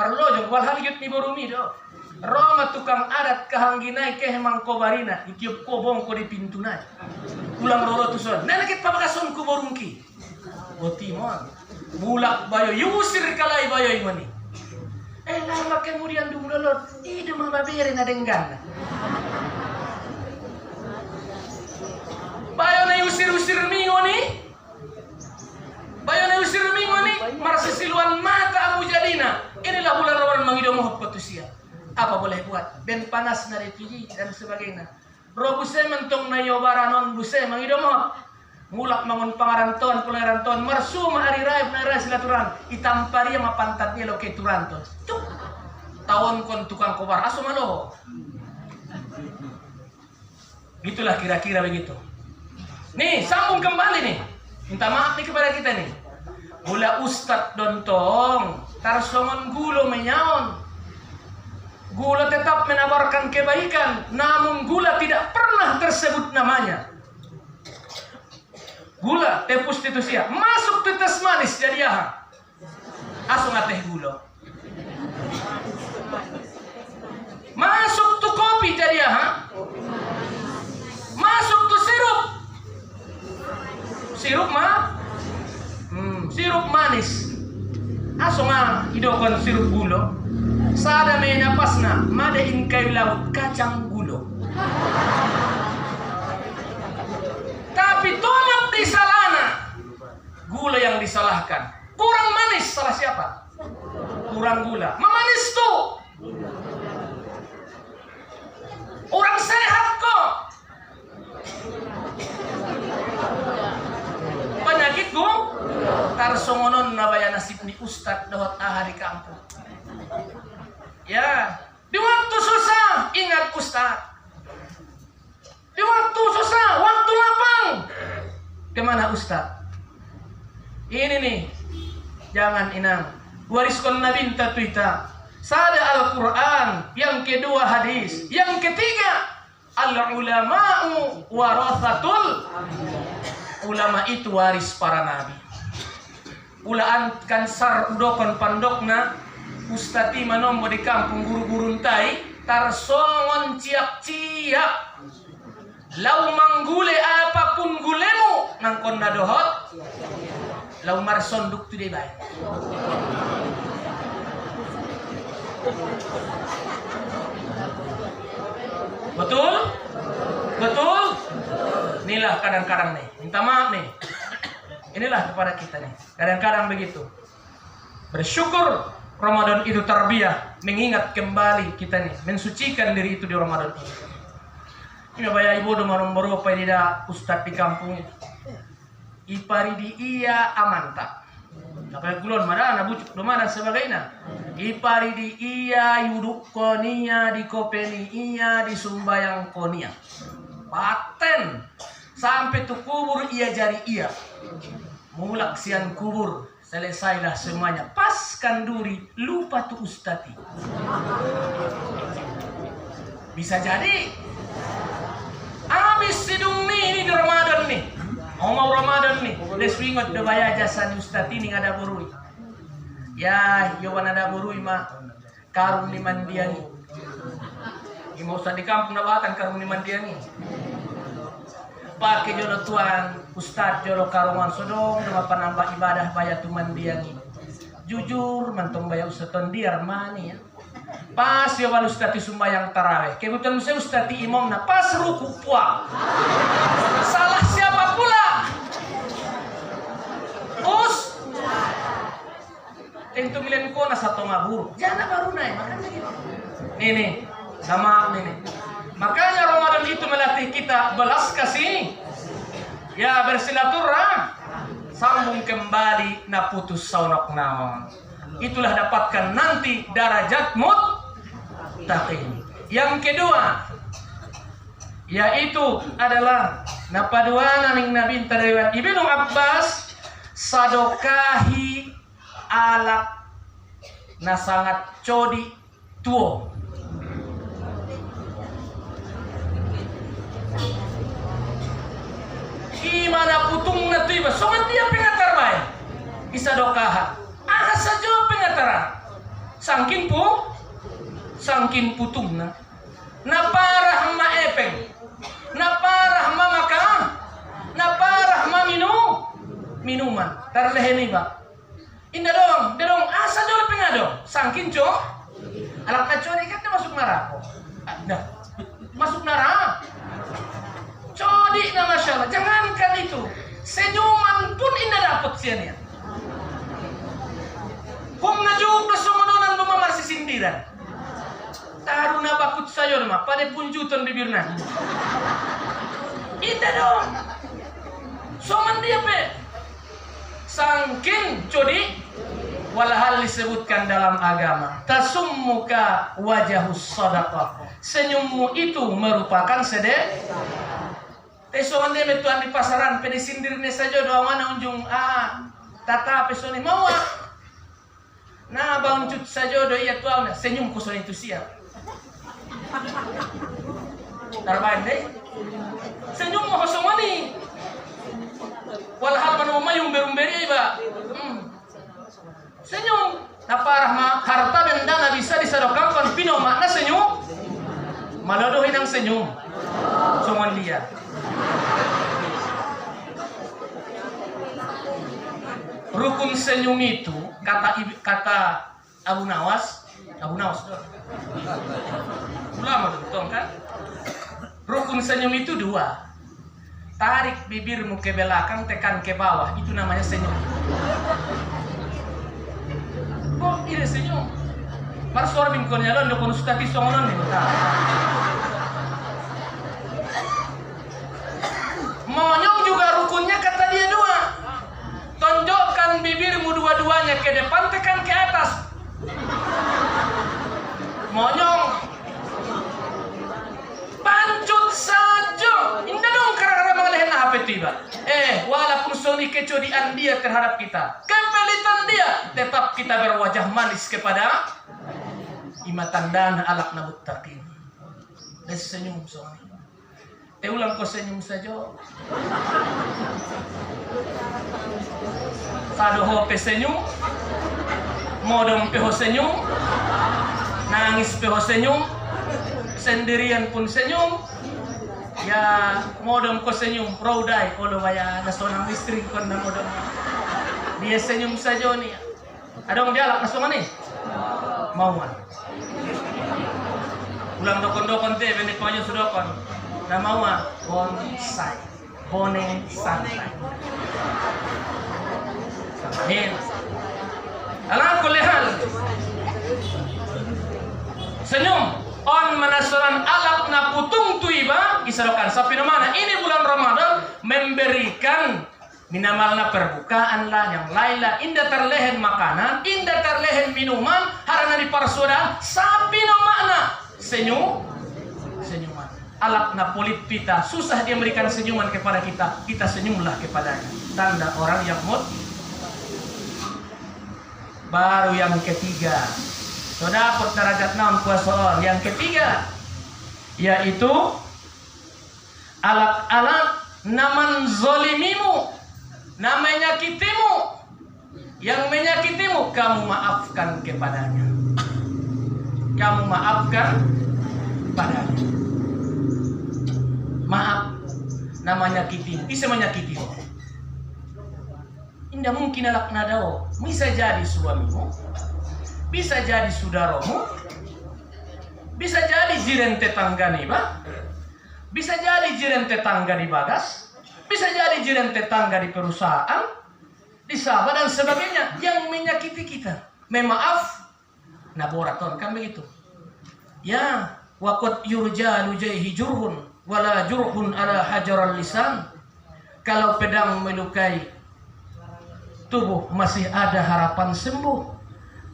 Marlojo wal halyut ni borumi do. Roma tukang adat kahangginai ke hemang kobarina ikiup ko bongko di pintu nai. Ulang roro tuson. Nenekit papakason ku borungki. Otimon. Mulak bayo yusir kalai bayo imani. Lama kemudian dumulolot. Ide mababere na denggan. Bayo na usir-usir mingo ni. Bayo na usir mingo ni. Marsisiluan mata Abu Jadina. Inilah bulan Ramadan mengidomoh petusia. Apa boleh buat? Ben panas na refugee dan sebagainya. Robuse mentong na yobaranon buse mengidomoh. Mulak mangun pangaranton, pularanton. Marsu maari raib na raib silaturan. Itampari yang mapantatnya lo ke turanton. Cuk. Tawon kon tukang kobar. Aso malo. Gitulah kira-kira begitu. Nih, sambung kembali nih. Minta maaf nih kepada kita nih. Gula ustad dontong, tarsongon gulo menyaon. Gula tetap menawarkan kebaikan, namun gula tidak pernah tersebut namanya. Gula teh prostitusia, masuk tetes manis jadi aha. Asung teh gulo. Masuk tuh kopi jadi aha. Masuk tuh sirup. Sirup mah sirup manis. Asonga idokon sirup gulo. Sada me napasna madain kayu laut kacang gulo. Tapi tomat di salana. Gula yang disalahkan. Kurang manis salah siapa? Kurang gula. Memanis tuh. Orang sehat kok. Penyakit gua tarsongonon nabaya nasib ni ustad dahot aha di kampung. Ya, di waktu susah ingat ustad. Di waktu susah, waktu lapang. Kemana ustad? Ini nih, jangan inang. Wariskon nabi tatuita. Sada Al-Quran, yang kedua hadis, yang ketiga al-ulama'u warathatul. Ulama itu waris para nabi. Ulaan kan sar udokon pandokna ustati manombo di kampung guru-guru entai tarsongon ciak-ciak. Lau manggule apapun gulemu nangkon nadohot. Lau marson duk tu bay. Betul? Betul? Inilah kadang-kadang nih, minta maaf nih. Inilah kepada kita nih. Kadang-kadang begitu. Bersyukur Ramadan itu tarbiyah, mengingat kembali kita nih, mensucikan diri itu di Ramadan ini. Ini bayar ibu domarom beropa tidak ustad di kampung itu. Ipari di iya amanta. Apa gulon mana bujuk domana sebagainya. Ipari di iya yuduk konia di kopeni iya di sumbayang konia. Paten sampai tu kubur ia jari iya. Mulak sian kubur selesailah semuanya. Pas kanduri lupa tu ustati. Bisa jadi habis sidung nih ini di Ramadan nih. Mau Ramadan nih, deswingot de baya jasa ustati nih ada burui. Ya, yowan ada burui mah karung ni mandiani. Mau usah di kampung nabatan karung ni mandiani. Pakai jodoh tuan ustad jodoh karungan sodong nama penambah ibadah baya tu mandiani. Jujur mantong baya ustaton diar mani ya. Pas yowan ustati sumbayang taraweh. Kebetulan saya ustati imam na pas ruku puak. Salah siapa pula? Tentu milen ko na satu mabur. Jangan baru naik makanya gitu. Nih, sama nih. Makanya Ramadan itu melatih kita belas kasih. Ya bersilaturahim. Sambung kembali na putus saunok naon. Itulah dapatkan nanti darajat muttaqin. Yang kedua yaitu adalah napaduana ning Nabi tariwat Ibnu Abbas sadokahi alak na sangat codi tuo. Gimana putung na tiba somat dia pengatar bay isa dokaha aha saja pengatara Sangkin putungna. Naparah ma epeng. Naparah ma makan. Naparah ma minuman. Tarleheni ba. Indah dong asa jole pengadong. Sangkin co. Alak na cori kan dia masuk neraka. Nah, masuk neraka. Codi na masyaallah. Jangankan itu. Senyuman pun indah dapat sianya. Kung najuk na sumununan bumamar si sindiran. Taruh na bakut sayor mah, pada punjutan bibirna. Indah dong. Soman dia pe. Sangkin codi. Walhal disebutkan dalam agama. Tasummuka wajahus sadaqah. Senyummu itu merupakan sedekah. Tesoan dia metuan di pasaran, pede sindirnya saja doa mana unjung tata pesoni mau nah bang cut saja doa iya tuan senyum kuson itu siap. Tarbain deh, senyum mau kosong ni. Walhal mana mayung berumberi ba, senyum. Naparah mah harta benda na bisa disedekahkan pino makna senyum. Maladohin ang senyum. Songon dia. Rukun senyum itu kata Abu Nawas ulama betul kan? Rukun senyum itu dua. Tarik bibirmu ke belakang, tekan ke bawah, itu namanya senyum. Oh, ini senyum. Parsor bingkonya lo ndokon sutati songonon nih. Monyong juga rukunnya kata dia dua. Tonjokkan bibirmu dua-duanya ke depan, tekan ke atas. Monyong. Pancut saja. Indah dong karena mengalihkan apa tiba. Walaupun soni kecodian dia terhadap kita, kepelitan dia, tetap kita berwajah manis kepada imatan dan alak nabut takin. Dan senyum soni. Ulang kau senyum saja. Sado hope senyum, modom peho senyum, nangis peho senyum, sendirian pun senyum. Ya modom kau senyum, raudai kalau bayar nasonang istri kon na modom. Dia senyum saja nih. Adong dia alak nasongan nih. Mauan. Ulang dokon teh benek maju sudokon. Nama bonsai, boneng santai. Amin. Ala kulli hal. Senyum on manasoran alak na putung tuiba isarokan sapi mana ini bulan Ramadan memberikan minamalna perbukaan lah yang lain lah indah terlehen makanan, indah terlehen minuman, harana di parsudan sapi no makna senyuman. Alak na polit pita, susah dia memberikan senyuman kepada kita, kita senyumlah kepadanya. Tanda orang yang mut. Baru yang ketiga, sudah dapat derajat naon puasa. Yang ketiga, yaitu alak-alak naman zolimimu, na menyakitimu, yang menyakitimu kamu maafkan kepadanya. Kamu maafkan padanya. Maaf, namanya nyakiti, bisa menyakiti. Indah mungkin alak nadao, bisa jadi suamimu, bisa jadi saudaramu, bisa jadi jiran tetangga nih, bisa jadi jiran tetangga di bagas, bisa jadi jiran tetangga di perusahaan, di sahabat dan sebagainya yang menyakiti kita. Memaaf, naboraton kan begitu. Ya, waqad yurjalu jaihi jurhun wala jurhun ala hajaral lisan. Kalau pedang melukai tubuh masih ada harapan sembuh,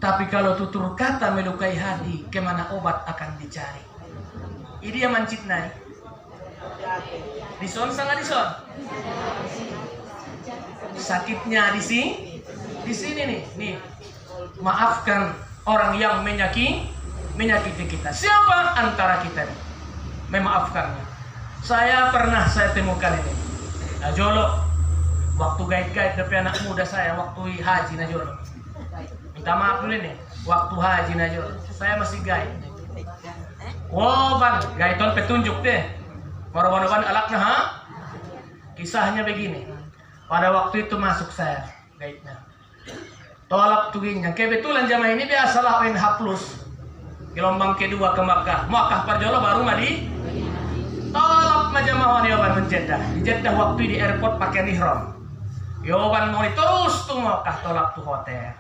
tapi kalau tutur kata melukai hati, kemana obat akan dicari? Ini dia mancit naik. Dison sangat dison. Sakitnya di sini nih. Maafkan orang yang menyakiti kita. Siapa antara kita nih? Memaafkannya. Saya temukan ini. Najolo, waktu guide-guide dari anak muda saya waktu haji najolo. minta maaf dulu nih, waktu haji najol saya masih guide. Oh bang, gaiton petunjuk deh. Korban-korban alaknya ha? Kisahnya begini. Pada waktu itu masuk saya guide-nya. Tolak tuginnya. Kebetulan jamaah ini biasalah ONH plus. Gelombang kedua ke Makkah. Makkah Parjolo baru madi. Tolak majamaah Yoban menjeddah. Di Jeddah waktu di airport pakai ihram. Yoban mau terus tuh Makkah tolak tuh hotel.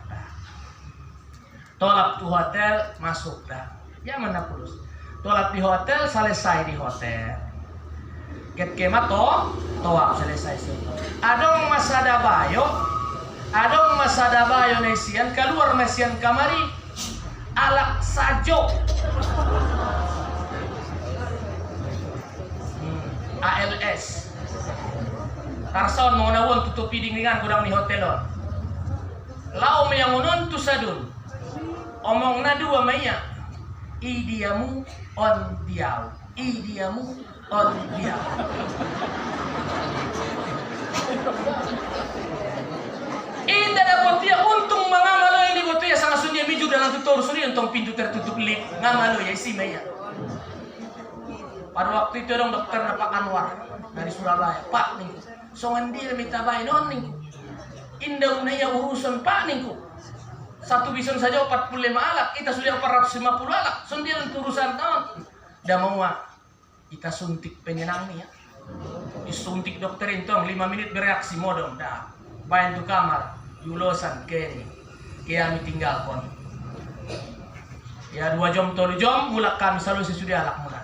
Tolak tuh hotel masuk dah. Ya mana plus. Tolak di hotel selesai di hotel. Ket kemat toa selesai sih. Adong masada bayo nesian keluar mesian kamari alak sajo. ALS. Tarson mau nawon tutupi dinglingan gudang di hotel on. Lau meyangunon tu sadun. Omong na dua maya. Idiamu on diau. Idiamu on diau. Indah dapat dia untung mangamalo ini boto ya sangat sunyi miju dalam tutor suri untuk pintu tertutup lip ngamalo ya isi maya. Pada waktu itu dong dokter Pak Anwar dari Surabaya. Pak nih, songan dia minta bayi non nih. Indah unaya urusan Pak nih. Satu bison saja 45 alat, kita sudah 450 alat. Son dia untuk urusan tahun. Dah mau kita suntik penyenang nih ya. Disuntik dokter itu 5 menit bereaksi modong dah. Bayan tu kamar, yulosan keni. Kami tinggal kon. Ya 2 jam 3 jam mulak kami selalu sesudah alak mulak.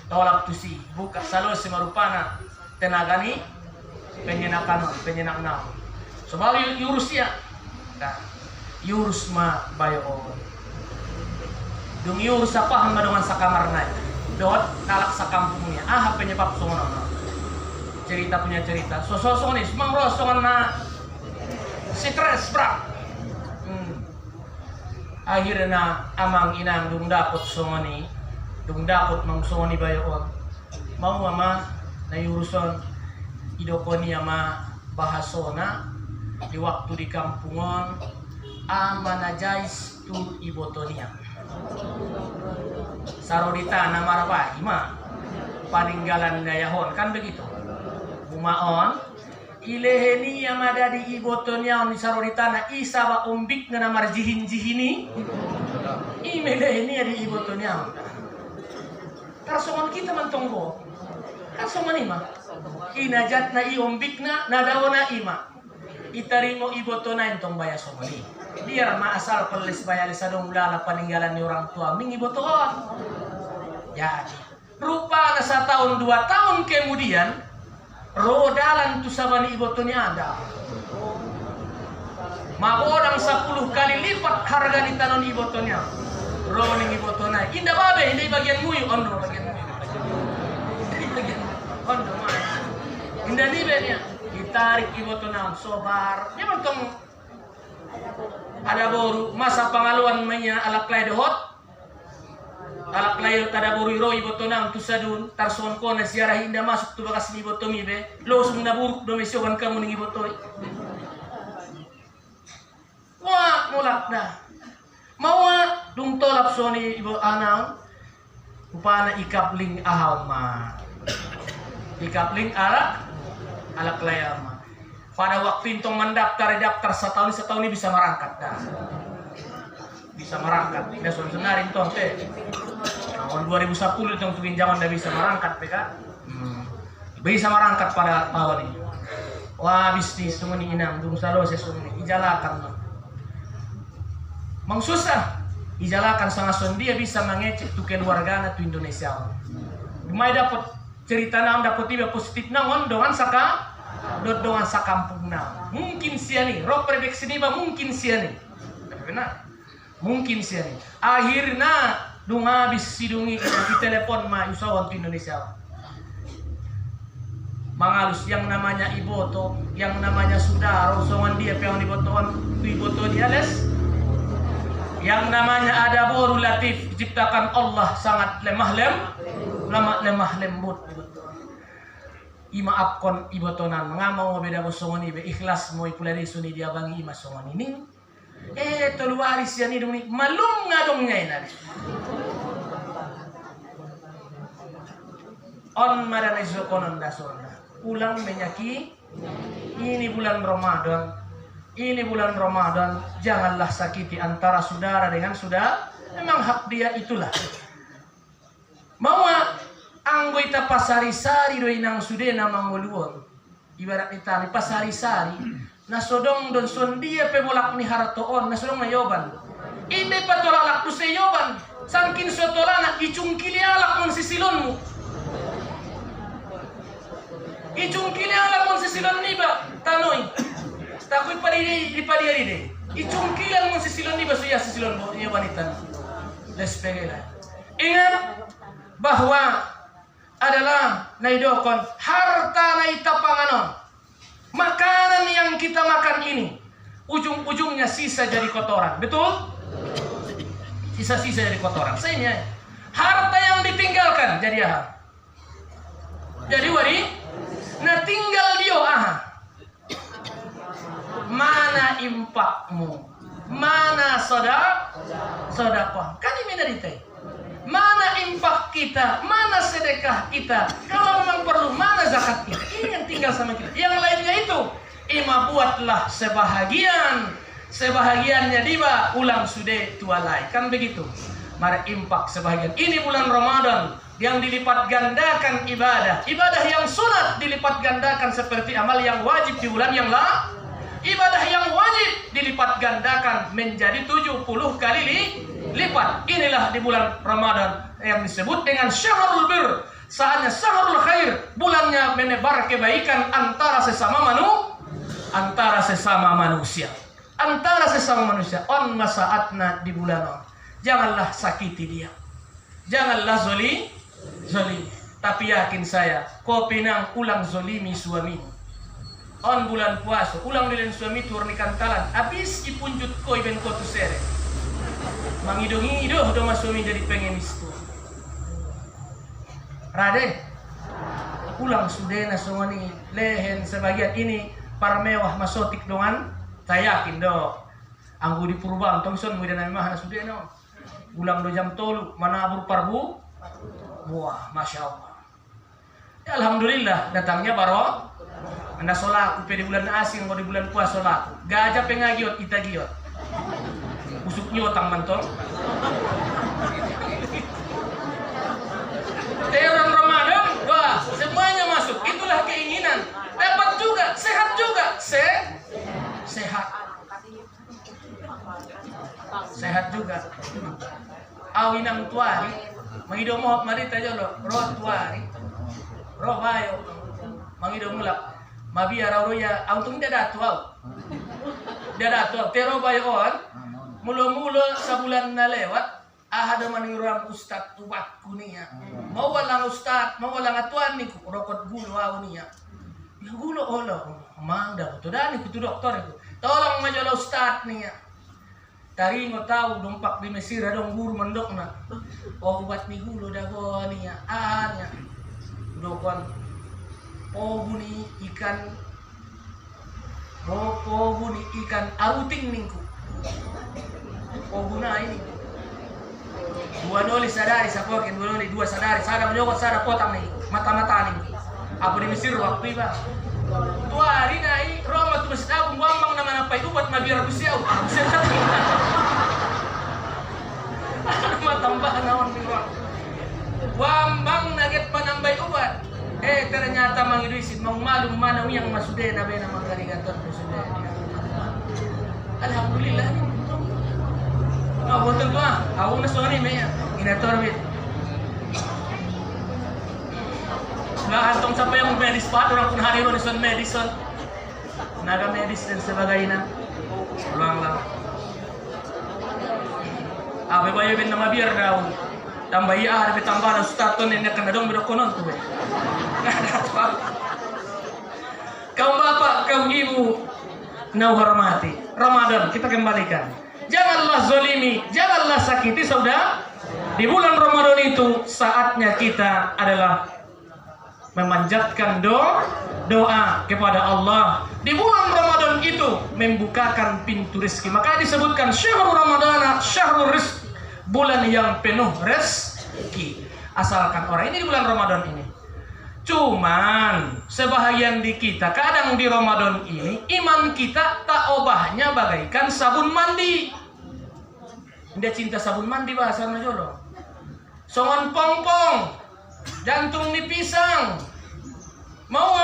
Tolak tu si buka selalu semarupana tenaga ni penyenakan sebab yurus ya. Nah, yurus ma bayo. Dung yurus apa hamba dengan sakamar naik. Dot kalak sakampungnya. Penyebab songono. Cerita punya cerita. Sosok ni semang rosongan na stres bra. Akhirnya amang inang dung dapot songoni. Dung dapot mang songoni bayo. Mau mama na yuruson idokoni ama bahasona di waktu di kampungon amanajais tu ibotonia. Sarodita nama apa? Ima paninggalan dayahon kan begitu. Bumaon ileheni yang ada di ibotonia di sarodita na isa ba umbik na marjihin jihini. Imeleheni di ibotonia. Karsoman kita mentonggo. Karsoman ima. Inajat na iombik na nadawona ima. Itarimo ibotona intong baya somani. Biar maasal pelis bayali sadong lala peninggalan ni orang tua mingibotoon. Jadi rupa na sa tahun 2 tahun kemudian rodalan tu sabani ibotonya ada. Mabodang 10 kali lipat harga di tanon ibotonya. Roning ibotona. Indah babe, ini bagian muyu ondo bagian muyu. Ini bagian ondo mana? Indah libenya. Ditarik ibotona sobar. Dia mentong ada boru masa pengaluan mainnya alak lay dehot. Alak lay tada boru iro ibotona tu sadun tarson ko na siara hinda masuk tu bakas ni ibotomi be. Losung na buruk domesiogan kamu ning ibotoi. Wah, mulak dah. Mau dung tolap soni ibu anak upana ikapling ahaw ma ikapling alak layama. Pada waktu itu mendaftar setahun ini bisa merangkat dah. Bisa merangkat. Besok senarin tuh teh. Tahun 2010 itu pinjaman dah bisa merangkat peka. Bisa merangkat pada tahun ini. Wah bisnis semua ni inang dung salo sesungguhnya ijalakan. Mang susah ijalakan sangat dia bisa mengecek tu keluarga tu Indonesia. Mai dapat cerita nam dapat tiba positif naon dengan saka dengan sakampung nam. Mungkin siani roh prediksi ni mungkin siani. Benar. Mungkin siani. Akhirnya dung habis sidungi di telepon ma usahawan tu Indonesia. Mangalus yang namanya iboto, yang namanya saudara, songan dia peang dibotoan tu iboto dia les. Yang namanya ada boru latif diciptakan Allah sangat lemah lembut. Imaafkon ibotonan mengamau beda bosongan ibe ikhlas mau ipulari suni dia bangi ima songan ini. tolu waris yan idong ni malum nga dong ngayon na. On maranizo konon dasona. Ulang menyaki. Ini bulan Ramadan. Ini bulan Ramadan. Janganlah sakiti antara saudara dengan saudara. Memang hak dia itulah. Mau anggoy ta pasari-sari do inang sudena mangoluon. Ibarat itali pasari-sari. Nasodong don son dia pemolak ni haratoon. Nasodong na yoban. Hindi pa tolak tu sa yoban. Sangkin so tolana icungkili alak mon sisilon mo. Icungkili alak mon sisilon ni ba? Tanoy. Takoy ipadiari. Icungkilan mon sisilon ni ba suya sisilon mo yoban itan. Lespegela. Ingat bahwa adalah naidokon harta naitapanganon. Makanan yang kita makan ini ujung-ujungnya sisa jadi kotoran. Betul? Sisa-sisa jadi kotoran. Sehingga harta yang ditinggalkan jadi aha. Jadi wari. Nah tinggal dia aha. Mana impakmu? Mana sedekah? Kan ini dari teh. Mana infak kita? Mana sedekah kita? Kalau memang perlu, mana zakat kita? Ini yang tinggal sama kita. Yang lainnya itu, ima buatlah sebahagiannya diba ulang sudah tualai. Kan begitu. Mari infak sebahagian. Ini bulan Ramadan yang dilipat gandakan ibadah. Ibadah yang sunat dilipat gandakan seperti amal yang wajib di bulan yang lain. Ibadah yang wajib dilipat gandakan menjadi 70 kali lipat. Inilah di bulan Ramadan yang disebut dengan syahrul bir. Saatnya syahrul khair. Bulannya menebar kebaikan antara sesama manusia. Antara sesama manusia. On masaatna di bulan on. Janganlah sakiti dia. Janganlah zolimi. Tapi yakin saya, kau pinang ulang zolimi suamimu. On bulan puasa, ulang dengan suami turnikan talan. Habis ipunjut koi ben ko tu sere. Mangido-ngido do mas suami jadi pengemis tu. Rade. Ulang sudah na songoni lehen sebagian ini para mewah masotik dongan. Saya yakin do. Anggu di Purban tong son mudah na mah na sudah no. Ulang do jam tolu manabur parbu. Wah, Masya Allah. Ya, alhamdulillah datangnya baro. Anda solaku di bulan asing atau di bulan puasa solaku. Gajah pengagiot kita giot. Usuk nyotang mantong. Orang Ramadan, wah semuanya masuk. Itulah keinginan. Dapat juga, sehat juga. Sehat. Sehat juga. Awinang tuari. Mangido mohon mari tajolo. Roh tuari. Roh bayo. Mangido mulak. Mabiar ya, autung dia datu pero bayon mula-mula sebulan na lewat ada manirang ustad tuwak kunia mau walang ustad mau walang atuan ni rokot gulo niya ya gulo olo mangda to dani ku doktor itu tolong majala ustad niya tari ngo tahu dompak di Mesir dong guru mendokna obat ni gulo dago niya ahnya dokon Pohuni ikan aruting ningku. Pohuna ini. Dua noli sadari sapokin dua noli dua sadari sada menyokot sada potang nih mata-mata nih. Apa di Mesir waktu itu? Dua hari nai Roma tu masjid agung wambang nama napai ubat mabir busiau. Nama tambahan naon bilang. Wambang naget panambai ubat. Ternyata mangiduisit mau malum mana yang masude na bena mangkaligaton sude. Alhamdulillah. Boten ko ako na sorry meya. Inatorbit. Lahat tong sampai yang medis pa orang pun hari ron son medicine. Naga medis dan sebagainya. Ulang lang. Abe bayo ben na mabir daw. Tambah iya ada tambah na staton ni kena dong bedokonon tu. Kaum bapak, kaum ibu, nau hormati. Ramadan kita kembalikan. Janganlah zolimi, janganlah sakiti saudara. Di bulan Ramadan itu saatnya kita adalah memanjatkan doa kepada Allah, Di bulan Ramadan itu membukakan pintu rezeki. Makanya disebutkan syahrul Ramadana syahrul rizq, bulan yang penuh rezeki. Asalkan orang ini di bulan Ramadan ini. Cuman sebahagian di kita kadang di Ramadan ini iman kita tak obahnya bagaikan sabun mandi. Dia cinta sabun mandi bahasa Najolo. Songon pongpong, jantung dipisang. Mau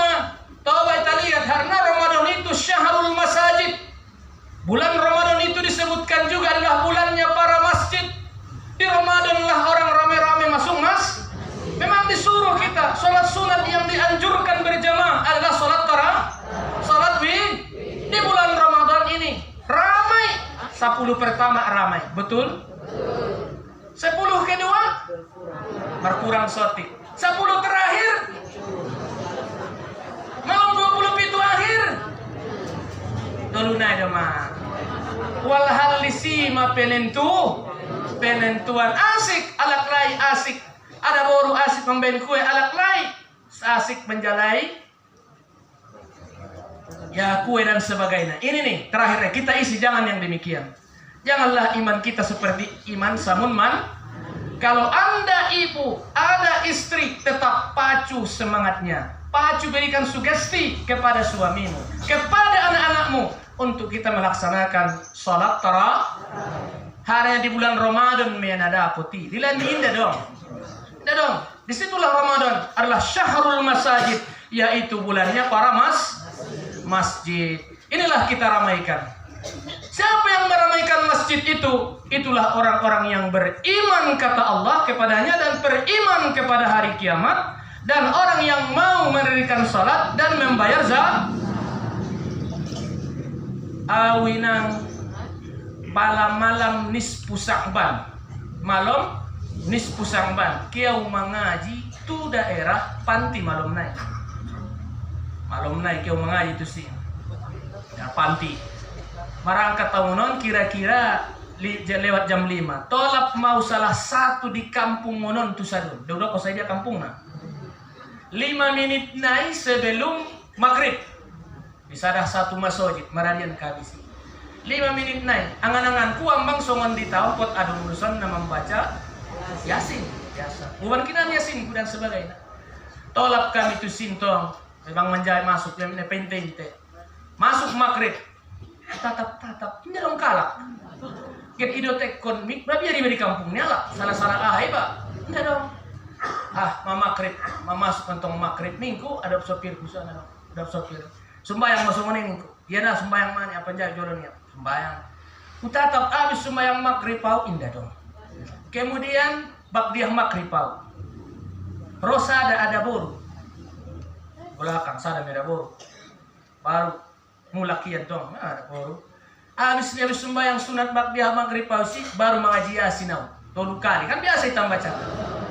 coba kita lihat karena Ramadan itu syahrul masajid. Bulan Ramadan itu disebutkan juga adalah bulannya para masjid. Di Ramadan lah orang rame-rame masuk memang disuruh kita sholat sunat yang dianjurkan berjamaah adalah sholat tarawih, sholat di bulan Ramadan ini ramai. 10 pertama ramai, betul? 10 kedua berkurang sotik. 10 terakhir malam 20 pintu akhir dulu naik demang. Walhal lisima penentuan asik alak lai asik. Ada baru asik membain kue alak lai, asik menjalai ya kue dan sebagainya. Ini nih terakhirnya kita isi, jangan yang demikian. Janganlah iman kita seperti iman samun man. Kalau Anda ibu, ada istri, tetap pacu semangatnya. Pacu berikan sugesti kepada suamimu, kepada anak-anakmu untuk kita melaksanakan sholat tarawih. Hanya di bulan Ramadan menada putih. Dilandi indah dong. Indah dong. Disitulah Ramadan adalah syahrul masajid, yaitu bulannya para masjid. Inilah kita ramaikan. Siapa yang meramaikan masjid itu? Itulah orang-orang yang beriman kata Allah kepadanya dan beriman kepada hari kiamat, dan orang yang mau mendirikan salat dan membayar zakat. Awinang malam nisfu Sa'ban, malam nisfu Sa'ban kiau mengaji tu daerah panti malam naik kiau mengaji tu sih ya, panti marangkat tahunan kira-kira lewat jam 5 tolap mau salah satu di kampung monon tu sadun dulu kau saja kampung na 5 menit naik sebelum maghrib bisa dah satu masjid maradian kabisi 5 menit naik angan-angan ku ambang songon di tahu pot ada urusan nama membaca Yasin biasa bukan kita Yasin dan sebagainya tolap kami itu sintong memang menjai masuk yang penting masuk maghrib tatap ini dong kalak get idotek konmik berapa di kampungnya lah salah ba enggak dong maghrib masuk kantong maghrib minggu ada sopir kusana ada sopir sembahyang masuk mana minggu dia dah sembahyang mana apa aja jodohnya sembahyang kutatap habis sembahyang maghrib pau indah dong kemudian bakdiah maghrib pau rosa ada boru belakang sada ada boru baru mulakian dong ada boru habis sembahyang sunat bakdiah maghrib pau sih baru mengaji Yasin tolu kali kan biasa kita baca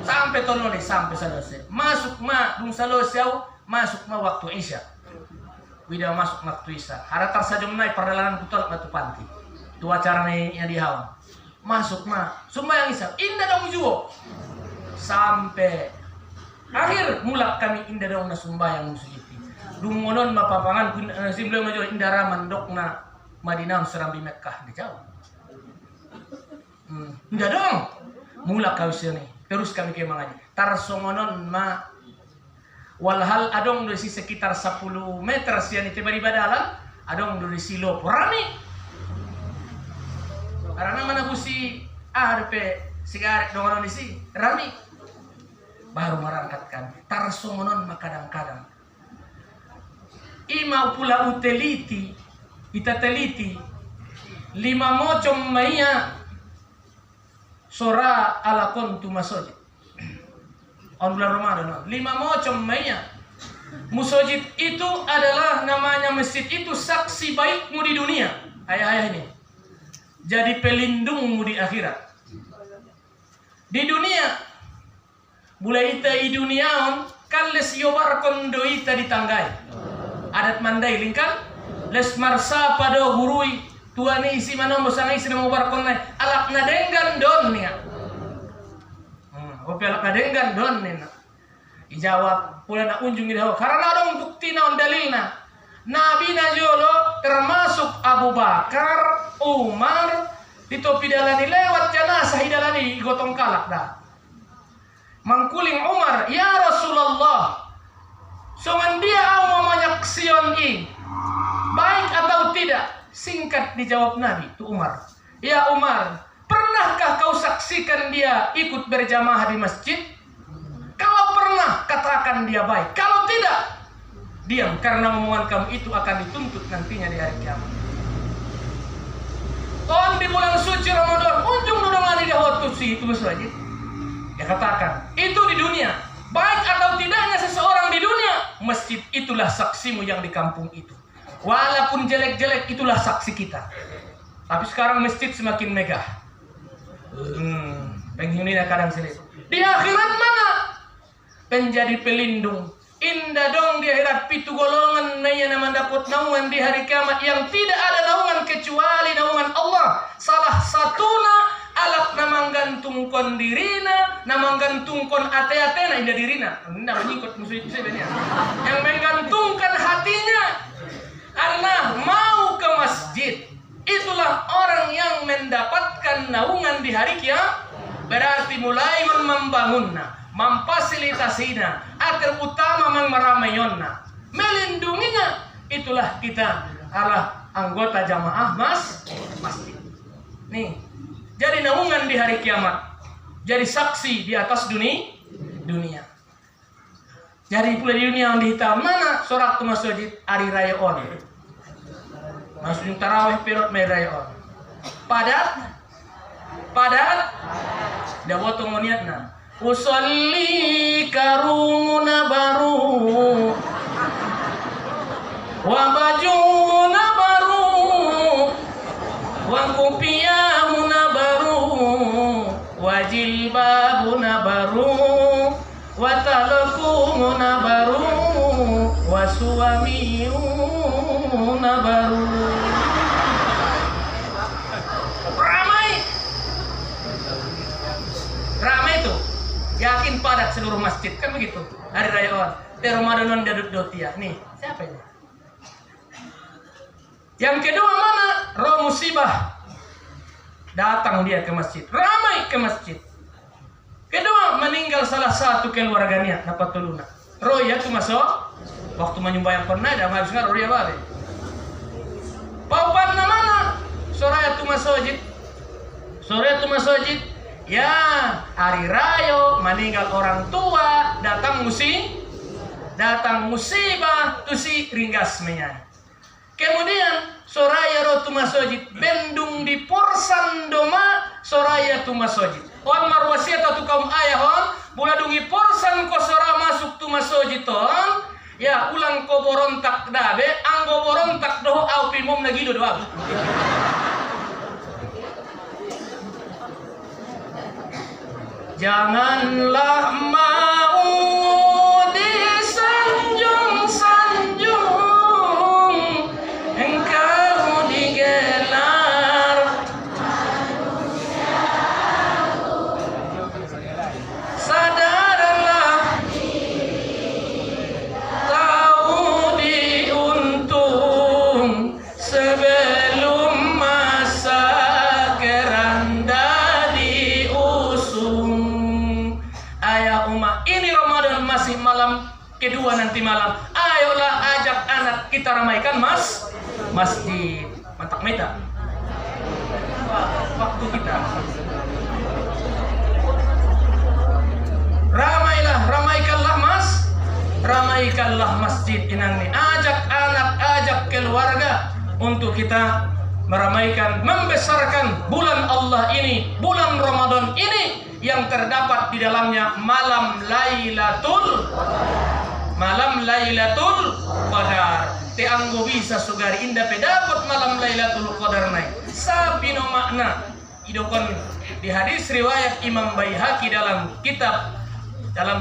sampai tolu sampai selesai masuk dung selesai masuk waktu isya tidak masuk waktu isya. Ada tersajum naik perjalanan kutul batu panti. Itu acara yang di hawa. Masuk sembahyang isya. Indah dong juo. Sampai akhir mulak kami indah dong na sembahyang musiti. Dungonon mapapangan simbolnya majo indah raman dok na Madinah serambi Mekkah di jauh. Indah dong. Mulak kau sini. Terus kami ke mengaji. Tarsongonon walhal adong dari sekitar 10 meter sian itu bari badalan adong dari silo rame karena mana busi RP sigaret dong di si rame baru merangkatkan tarsongonon makadang-kadang ima pula uteliti ita teliti 5 mocom maya sora ala kontu masojid on bulan Ramadan 5 macam maya musojid itu adalah namanya masjid itu saksi baikmu di dunia ayah ini jadi pelindungmu di akhirat di dunia mulai ita di duniaon kan les yobar kondo ita di tanggai adat mandai lingkan les marsa pada hurui tuani isi mana mosang isi mau barkonai alak nadenggan don nia pelak kadenggan don nena dijawab pula nak unjung di dawa karena ada bukti naon dalilna Nabi najolo termasuk Abu Bakar, Umar, di topi dalani lewat jenazah dalani gotong kalak dah. Mangkuling Umar, ya Rasulullah, songan dia au menyaksikan ini, baik atau tidak? Singkat dijawab Nabi, tu Umar. Ya Umar, pernahkah kau saksikan dia ikut berjamaah di masjid? Kalau pernah, katakan dia baik. Kalau tidak, diam, karena omongan kamu itu akan dituntut nantinya di hari kiamat. On di bulan suci Ramadan, ujung nudongan di dahwat tusi itu masjid. Ya katakan, itu di dunia. Baik atau tidaknya seseorang di dunia, masjid itulah saksimu yang di kampung itu. Walaupun jelek-jelek, itulah saksi kita. Tapi sekarang masjid semakin megah. Penghuninya kadang sulit. Di akhirat mana? Menjadi pelindung. Indah dong di akhirat pitu golongan naya nama dapat naungan di hari kiamat yang tidak ada naungan kecuali naungan Allah. Salah satuna alat namang gantungkon dirina, namang gantungkon ate-atena indah dirina. Indah menyikut musuh itu sebenarnya. Yang menggantungkan hatinya karena mau ke masjid. Itulah orang yang mendapatkan naungan di hari kiamat. Berarti mulai membangunnya, memfasilitasinya, agar utama meramainya, melindunginya. Itulah kita adalah anggota jamaah masjid. Nih, jadi naungan di hari kiamat, jadi saksi di atas dunia. Jadi pula di dunia yang dihitam mana sorak tu masjid hari raya on. Masuk tarawih perut meraya on. Padat. Dah potong niatna. Usolli karunguna baru wa bajuna baru wa kupiyahuna baru wa jilbabuna baru wa talakumuna baru wa suamiyuna baru. Ramai tuh. Yakin padat seluruh masjid kan begitu. Hari raya on. Ramadan dadut dotia. Nih, siapa ini? Yang kedua mana? Roh musibah. Datang dia ke masjid. Ramai ke masjid. Kedua, meninggal salah satu keluarganya. Dapat tuluna. Roh ya tuh masuk. Waktu menyembah yang pernah dah habis ngar roh dia balik. Paupan mana? Soraya tuh masjid. Soraya tuh masjid. Ya, hari raya meninggal orang tua, datang musibah, tu si ringgas menyanyi. Kemudian soraya rotu masjid, bendung di porsan doma soraya tu masjid. On marwasiat tu kaum ayah on, buladungi porsan kosora masuk tu masjid on. Ya ulang ko borontak dabe, anggo borontak doh au pimom lagi doa. Janganlah mau disanjung-sanjung, engkau digelar sadarlah tahu diuntung sebelum masa keranda diusung. Ayah umat, ini Ramadan masih malam kedua nanti malam. Ayolah ajak anak kita ramaikan masjid. Mantap meta. Waktu kita. Ramaikanlah masjid inang ini. Ajak anak, ajak keluarga untuk kita meramaikan, membesarkan bulan Allah ini, bulan Ramadan ini, yang terdapat di dalamnya malam Lailatul Qadar. Te anggo bisa sugari indah pedapot malam Lailatul Qadar naik. Sapino makna idokon di hadis riwayat Imam Baihaqi dalam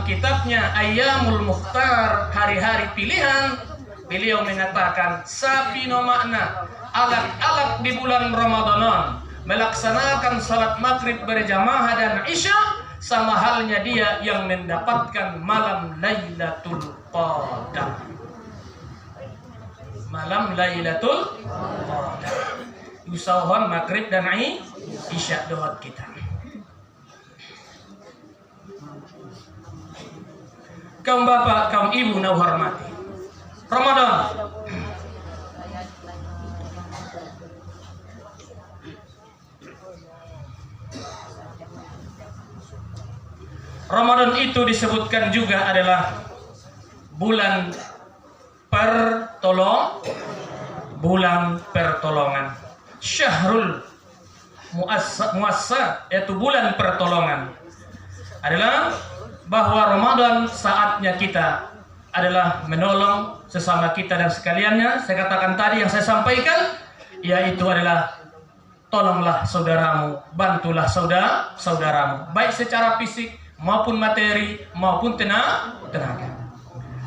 kitabnya Ayyamul Mukhtar, hari-hari pilihan. Beliau mengatakan sapino makna alat-alat di bulan Ramadan melaksanakan salat maghrib berjamaah dan isya sama halnya dia yang mendapatkan malam Lailatul Qadar. malam Lailatul Qadar. Usahon maghrib dan isya doa kita. Kaum bapak, kaum ibu na hormati. Ramadan. Ramadan itu disebutkan juga adalah bulan pertolongan. Syahrul muassar, yaitu bulan pertolongan. Adalah bahwa Ramadan saatnya kita adalah menolong sesama kita dan sekaliannya. Saya katakan tadi yang saya sampaikan, yaitu adalah tolonglah saudaramu, bantulah saudaramu, baik secara fisik maupun materi maupun tenaga.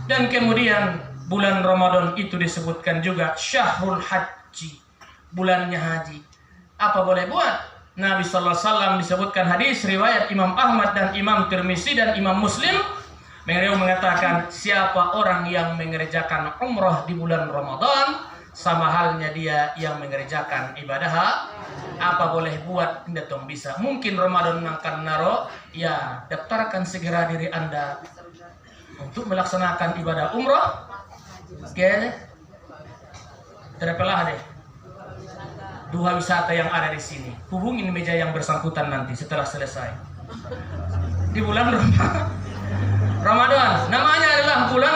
Dan kemudian bulan Ramadan itu disebutkan juga Syahrul Haji, bulannya haji. Apa boleh buat? Nabi sallallahu alaihi wasallam disebutkan hadis riwayat Imam Ahmad dan Imam Tirmizi dan Imam Muslim, beliau mengatakan siapa orang yang mengerjakan umrah di bulan Ramadan sama halnya dia yang mengerjakan ibadah. Apa boleh buat? Tidak bisa. Mungkin Ramadan akan naro, ya daftarkan segera diri Anda untuk melaksanakan ibadah umrah. Oke, terpelah deh dua wisata yang ada di sini. Hubungin meja yang bersangkutan nanti setelah selesai. Di bulan Ramadan, namanya adalah bulan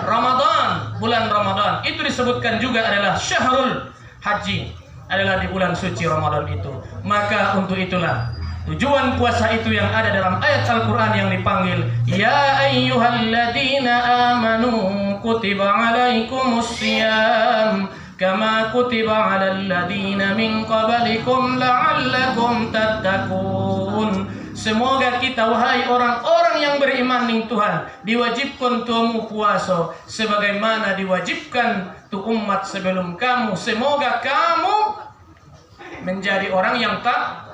Ramadan. Bulan Ramadan itu disebutkan juga adalah Syahrul Haji, adalah di bulan suci Ramadan itu. Maka untuk itulah tujuan puasa itu yang ada dalam ayat Al-Quran yang dipanggil Ya ayyuhalladzina amanu kutiba alaikumus syiyam kama kutiba alal ladzina min qablikum la'allakum tattaqun. Semoga kita wahai orang-orang yang beriman ning Tuhan diwajibkan tuamu puasa sebagaimana diwajibkan tu umat sebelum kamu. Semoga kamu menjadi orang yang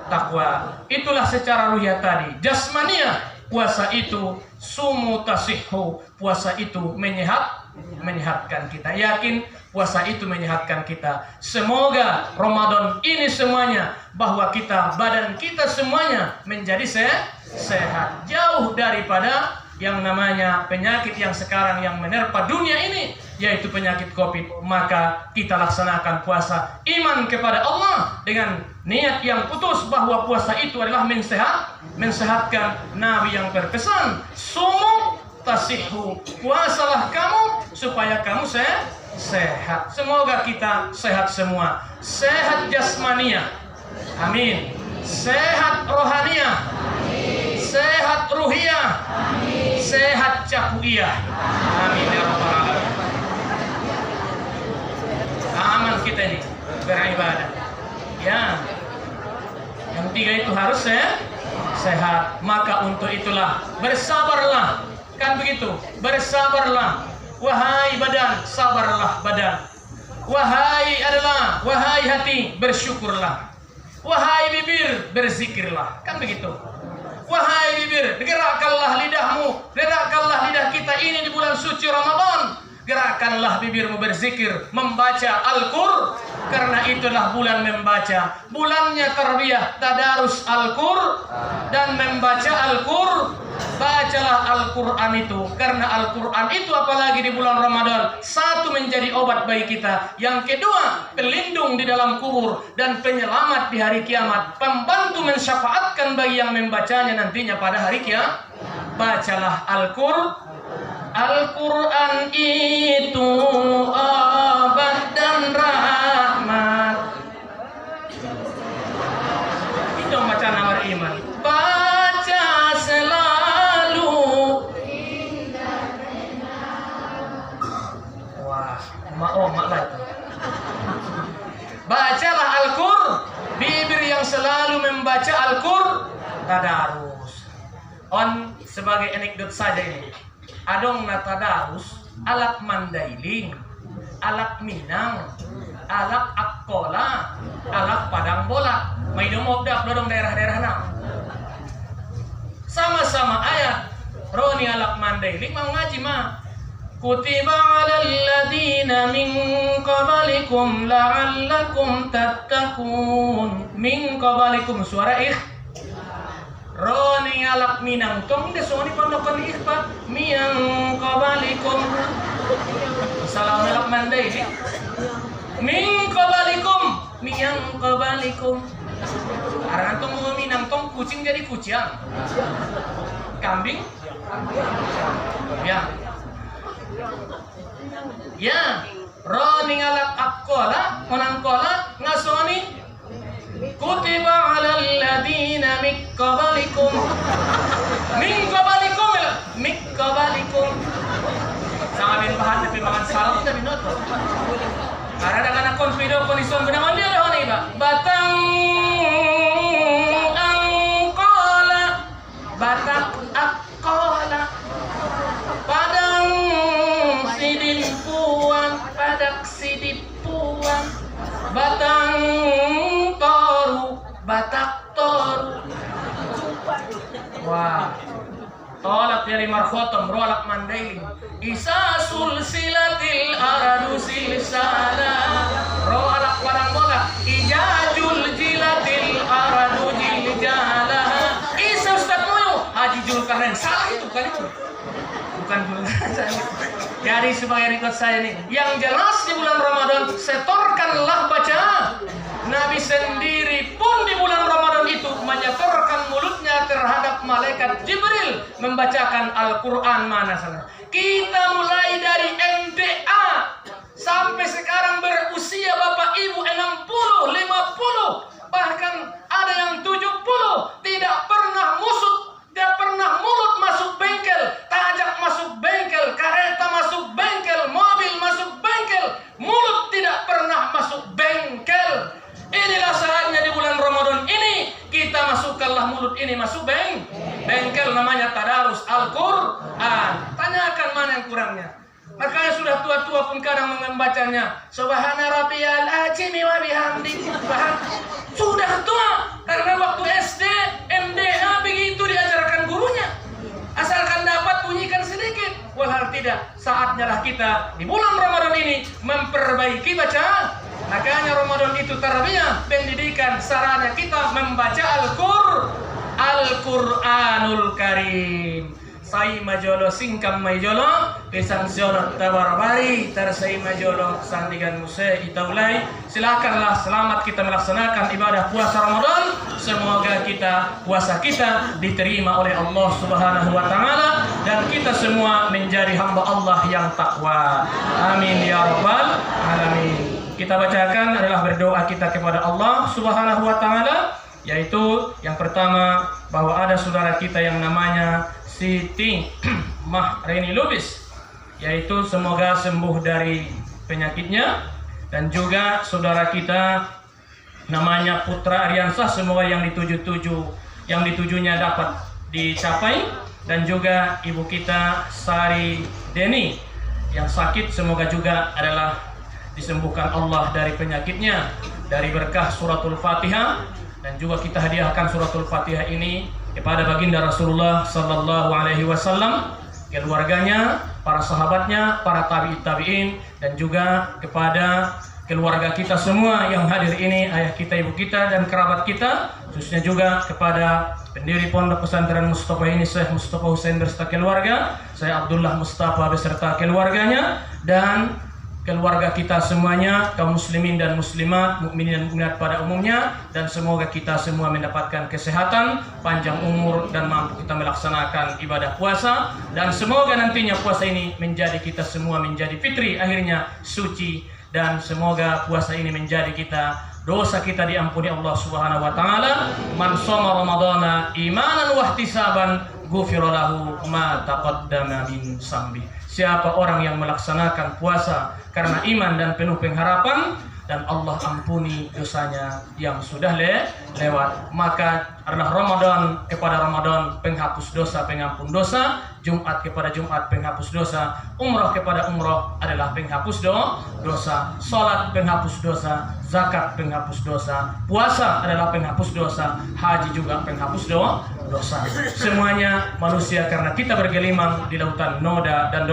takwa. Itulah secara ruhiyah tadi. Jasmania, puasa itu sumu tasihhu, puasa itu menyehatkan kita. Yakin puasa itu menyehatkan kita. Semoga Ramadan ini semuanya bahwa kita, badan kita semuanya menjadi sehat, jauh daripada yang namanya penyakit yang sekarang yang menerpa dunia ini, yaitu penyakit Covid. Maka kita laksanakan puasa iman kepada Allah dengan niat yang putus bahwa puasa itu adalah mensehatkan. Nabi yang berpesan, sumu tasihhu, puasalah kamu supaya kamu sehat. Semoga kita sehat semua, sehat jasmania, amin, sehat rohania, sehat ruhiyah, sehat cakuiyah, amin ya rabbal alamin. Aman kita ini beribadah. Ya, yang tiga itu harus sehat. Maka untuk itulah bersabarlah, kan begitu? Bersabarlah, wahai badan, sabarlah badan. Wahai hati, bersyukurlah. Wahai bibir, berzikirlah, kan begitu? Wahai bibir, gerakkanlah lidahmu, gerakkanlah lidah kita ini di bulan suci Ramadan. Gerakkanlah bibirmu berzikir, membaca Al-Qur'an, karena itulah bulan membaca. Bulannya tarbiyah, tadarus Al-Qur'an dan membaca Al-Qur'an. Bacalah Al-Qur'an itu, karena Al-Qur'an itu apalagi di bulan Ramadan, satu menjadi obat bagi kita, yang kedua pelindung di dalam kubur dan penyelamat di hari kiamat, pembantu mensyafaatkan bagi yang membacanya nantinya pada hari kiamat. Bacalah Al-Qur'an. Al-Quran itu obat dan rahmat. Itu bacaan nomor iman. Baca selalu. Wah, mak lah itu. Bacalah Al-Qur'an. Bibir yang selalu membaca Al-Qur'an, tadarus. On sebagai anekdot saja ini. Adong natadarus, alak mandailing, alak minang, alak akkola, alak padang bola. May dumogdak dodong daerah-daerah na. Sama-sama ayat. Roni alak mandailing mau ngaji mah. Kutiba 'alal ladzina min qablikum la'allakum tattaqun. Min qablikum suara Roni alak minang tong de soni pondokon ikhfa miyang qablikum. Salam alak mandai ni. Min qablikum miyang qablikum. Arangan tong minang tong kucing jadi kucing. Kambing? Ya. Ya, roni alak akola, monangkola ngasoni kutiba 'alal ladzina min qablikum. Min qablikum. Sangat bin bahan tapi makan salam tapi noto. Karena dengan konfido kondison benar dia dah ni ba. Batang angkola, batak akola. Padang sidimpuan, padak sidipuan. Batang toru, batak toru. Wah, tolak dari markhotom, rolak mandain. Isa sulsilatil aradu silsala. Rolak barang bola. Ijajul jilatil aradu jiljala. Isa Ustaz Moyo, Haji Julkarnain. Salah itu bukan itu. Bukan Julkarnain. Jadi sebagai record saya ini, yang jelas di bulan Ramadan setorkanlah baca. Nabi sendiri pun di bulan Ramadan itu menyetorkan mulutnya terhadap malaikat Jibril membacakan Al-Quran mana salah. Kita mulai dari MDA sampai sekarang berusia Bapak Ibu 60, 50, bahkan ada yang 70 tidak pernah tidak pernah mulut masuk bengkel, tajak masuk bengkel, kereta masuk bengkel, mobil masuk bengkel, mulut tidak pernah masuk bengkel. Inilah saatnya di bulan Ramadan ini kita masukkanlah mulut ini masuk bengkel, namanya tadarus Al-Quran. Tanyakan mana yang kurangnya. Makanya sudah tua-tua pun kadang membacanya Subhana rabbiyal azimi wa bihamdi. Sudah tua karena waktu SD, MDA begitu diajarkan gurunya. Asalkan dapat bunyikan sedikit. Walhal tidak, saatnya lah kita di bulan Ramadan ini memperbaiki bacaan. Makanya Ramadan itu tarbiyah, pendidikan, sarana kita membaca Al-Qur'anul Karim. Sai majolo singkam majolo pisang siolot tabarbari tersai majolo sandigan muse itaulai. Silakanlah selamat kita melaksanakan ibadah puasa Ramadan. Semoga puasa kita diterima oleh Allah Subhanahu wa taala dan kita semua menjadi hamba Allah yang takwa. Amin ya rabbal alamin. Kita bacakan adalah berdoa kita kepada Allah Subhanahu wa taala, yaitu yang pertama bahwa ada saudara kita yang namanya Siti Mahreni Lubis, yaitu semoga sembuh dari penyakitnya, dan juga saudara kita namanya Putra Aryansah, semoga yang ditujunya dapat dicapai, dan juga ibu kita Sari Deni yang sakit, semoga juga adalah disembuhkan Allah dari penyakitnya, dari berkah suratul Fatihah. Dan juga kita hadiahkan suratul Fatihah ini kepada baginda Rasulullah sallallahu alaihi wasallam, keluarganya, para sahabatnya, para tabi'in, dan juga kepada keluarga kita semua yang hadir ini, ayah kita, ibu kita, dan kerabat kita, khususnya juga kepada pendiri Pondok Pesantren Mustafa ini, Syekh Mustafa Husain beserta keluarga, saya Abdullah Mustafa beserta keluarganya, dan keluarga kita semuanya, kaum muslimin dan muslimat, mukminin dan mukminat pada umumnya, dan semoga kita semua mendapatkan kesehatan, panjang umur, dan mampu kita melaksanakan ibadah puasa, dan semoga nantinya puasa ini menjadi kita semua menjadi fitri, akhirnya suci, dan semoga puasa ini menjadi dosa kita diampuni Allah Subhanahu wa taala. Man shoma ramadhana imanan wa ihtisaban ghufira lahu ma taqaddama min zambi. Siapa orang yang melaksanakan puasa karena iman dan penuh pengharapan, dan Allah ampuni dosanya yang sudah lewat, maka adalah Ramadan kepada Ramadan penghapus dosa, pengampun dosa. Jumat kepada Jumat penghapus dosa. Umrah kepada umrah adalah penghapus dosa. Salat penghapus dosa. Zakat penghapus dosa. Puasa adalah penghapus dosa. Haji juga penghapus dosa. Semuanya manusia karena kita bergelimang di lautan noda dan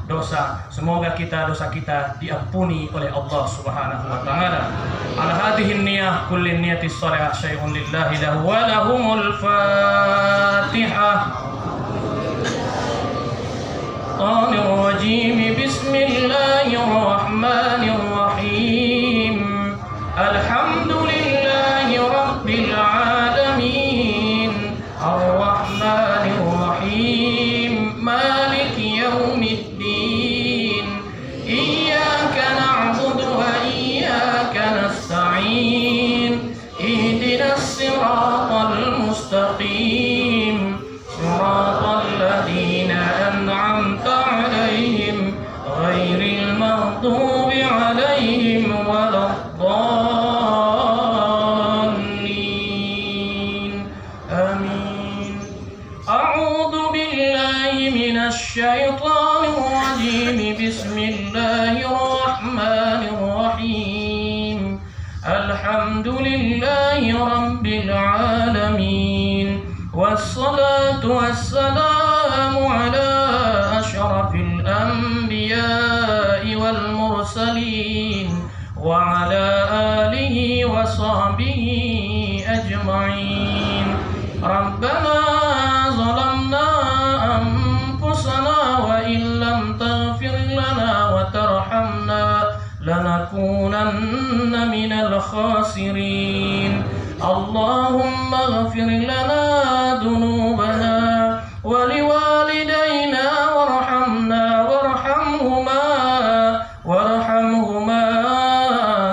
dosa. Semoga dosa kita diampuni oleh Allah Subhanahu wa taala. Ala hadhihi niyah kulli niyati shalihah syai'un lillahi lahu wa lahumul Fatihah. Bismillahirrahmanirrahim. Alhamdulillahi rabbil alamin. Ar-Rahmanir Rahim. Maliki yaumiddin. Iyyaka na'budu wa iyyaka nasta'in. Ihdinas siratal mustaqim. Siratal ladzina an'amta 'alaihim ghairil maghdubi 'alaihim waladdallin. Amin. A'udzu billahi minasy syaithanir rajim. Bismillahirrahmanirrahim. Alhamdulillahi rabbil alamin. Wassalatu wassalamu ala asyrafil anbiya'i wal mursalin wa ala alihi wa sahbihi ajma'in. Rabbana zalamna anfusana wa illam taghfir lana wa tarhamna lanakunanna minal khasirin. Allahumma ighfir lana dhunubana wa liwalidayna warhamhuma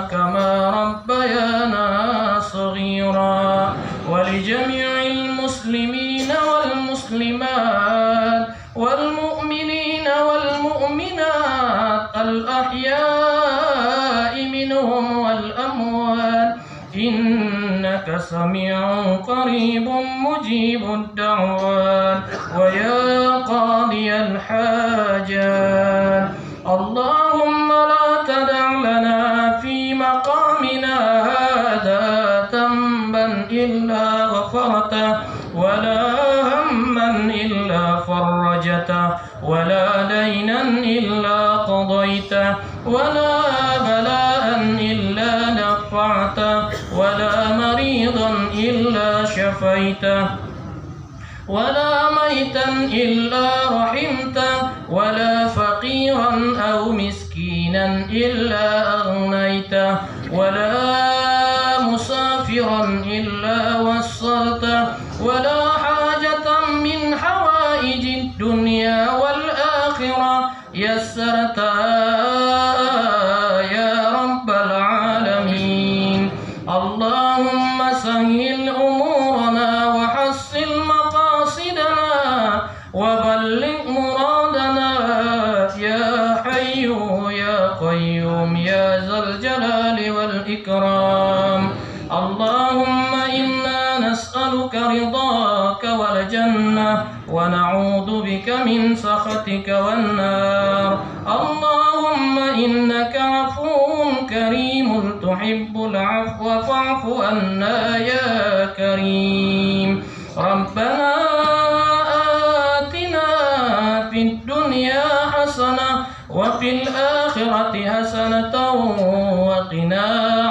kama rabbayana saghira wa li jami'il muslimina wal muslimat wal mu'minina wal mu'minat al ahya'i minhum wal amwat. Innaka sami'un qaribun mujibud da'wat wa ya qadiyal hajat. Allahumma la tada' lana fi maqamina hadha dhanban illa ghafartah wa la hamman illa farajtah wa la daynan illa qadaytah wa la bala'an illa nafa'tah ولا مريضا إلا شفيته ولا ميتا إلا رحمته ولا فقيرا أو مسكينا إلا أغنيته ولا مسافرا إلا وصلته ولا حاجة من حوائج الدنيا والآخرة يسرتها يا رب العالمين. اللهم سهل أمورنا وحسن مقاصدنا وبلغ مرادنا يا حي يا قيوم يا ذا الجلال والإكرام. اللهم إنا نسألك رضاك والجنة ونعوذ بك من سخطك والنار. اللهم إنك عفو كريم تحب العفو فاعف عنا يا كريم. ربنا آتنا في الدنيا حسنة وفي الآخرة حسنة وقنا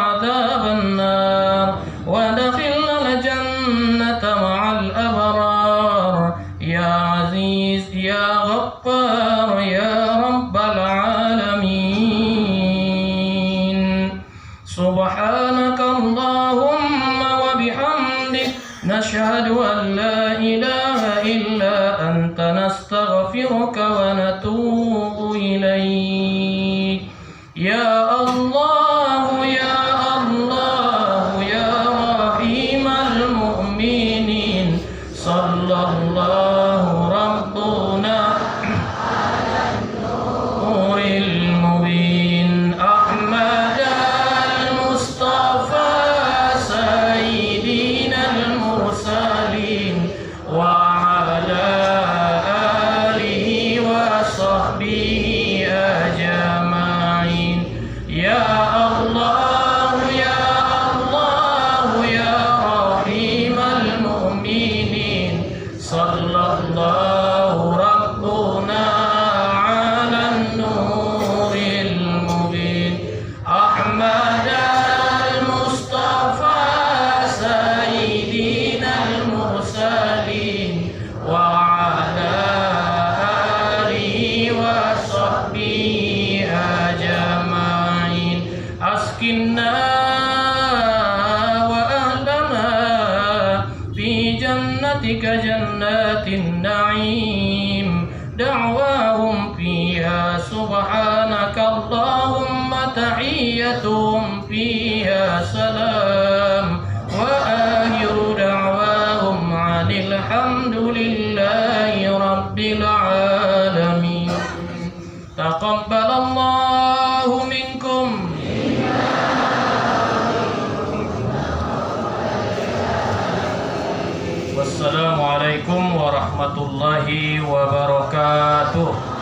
عذاب النار وادخلنا الجنة مع الأبرار يا عزيز يا غفار يا رب العالمين. سبحانك اللهم وبحمدك نشهد أن لا إله إلا أنت نستغفرك ونتوب إليك. يا الله يا الله يا رحيم المؤمنين صلى الله ربنا على النور المبين أحمد المصطفى سيدنا المرسلين وعلى آله وصحبه في جنتك جنات النعيم دعواهم فيها سبحانك اللهم تحيتهم فيها سلام وآخر دعواهم عن الحمد لله رب العالمين. تقبل الله منكم. Wassalamualaikum warahmatullahi wabarakatuh.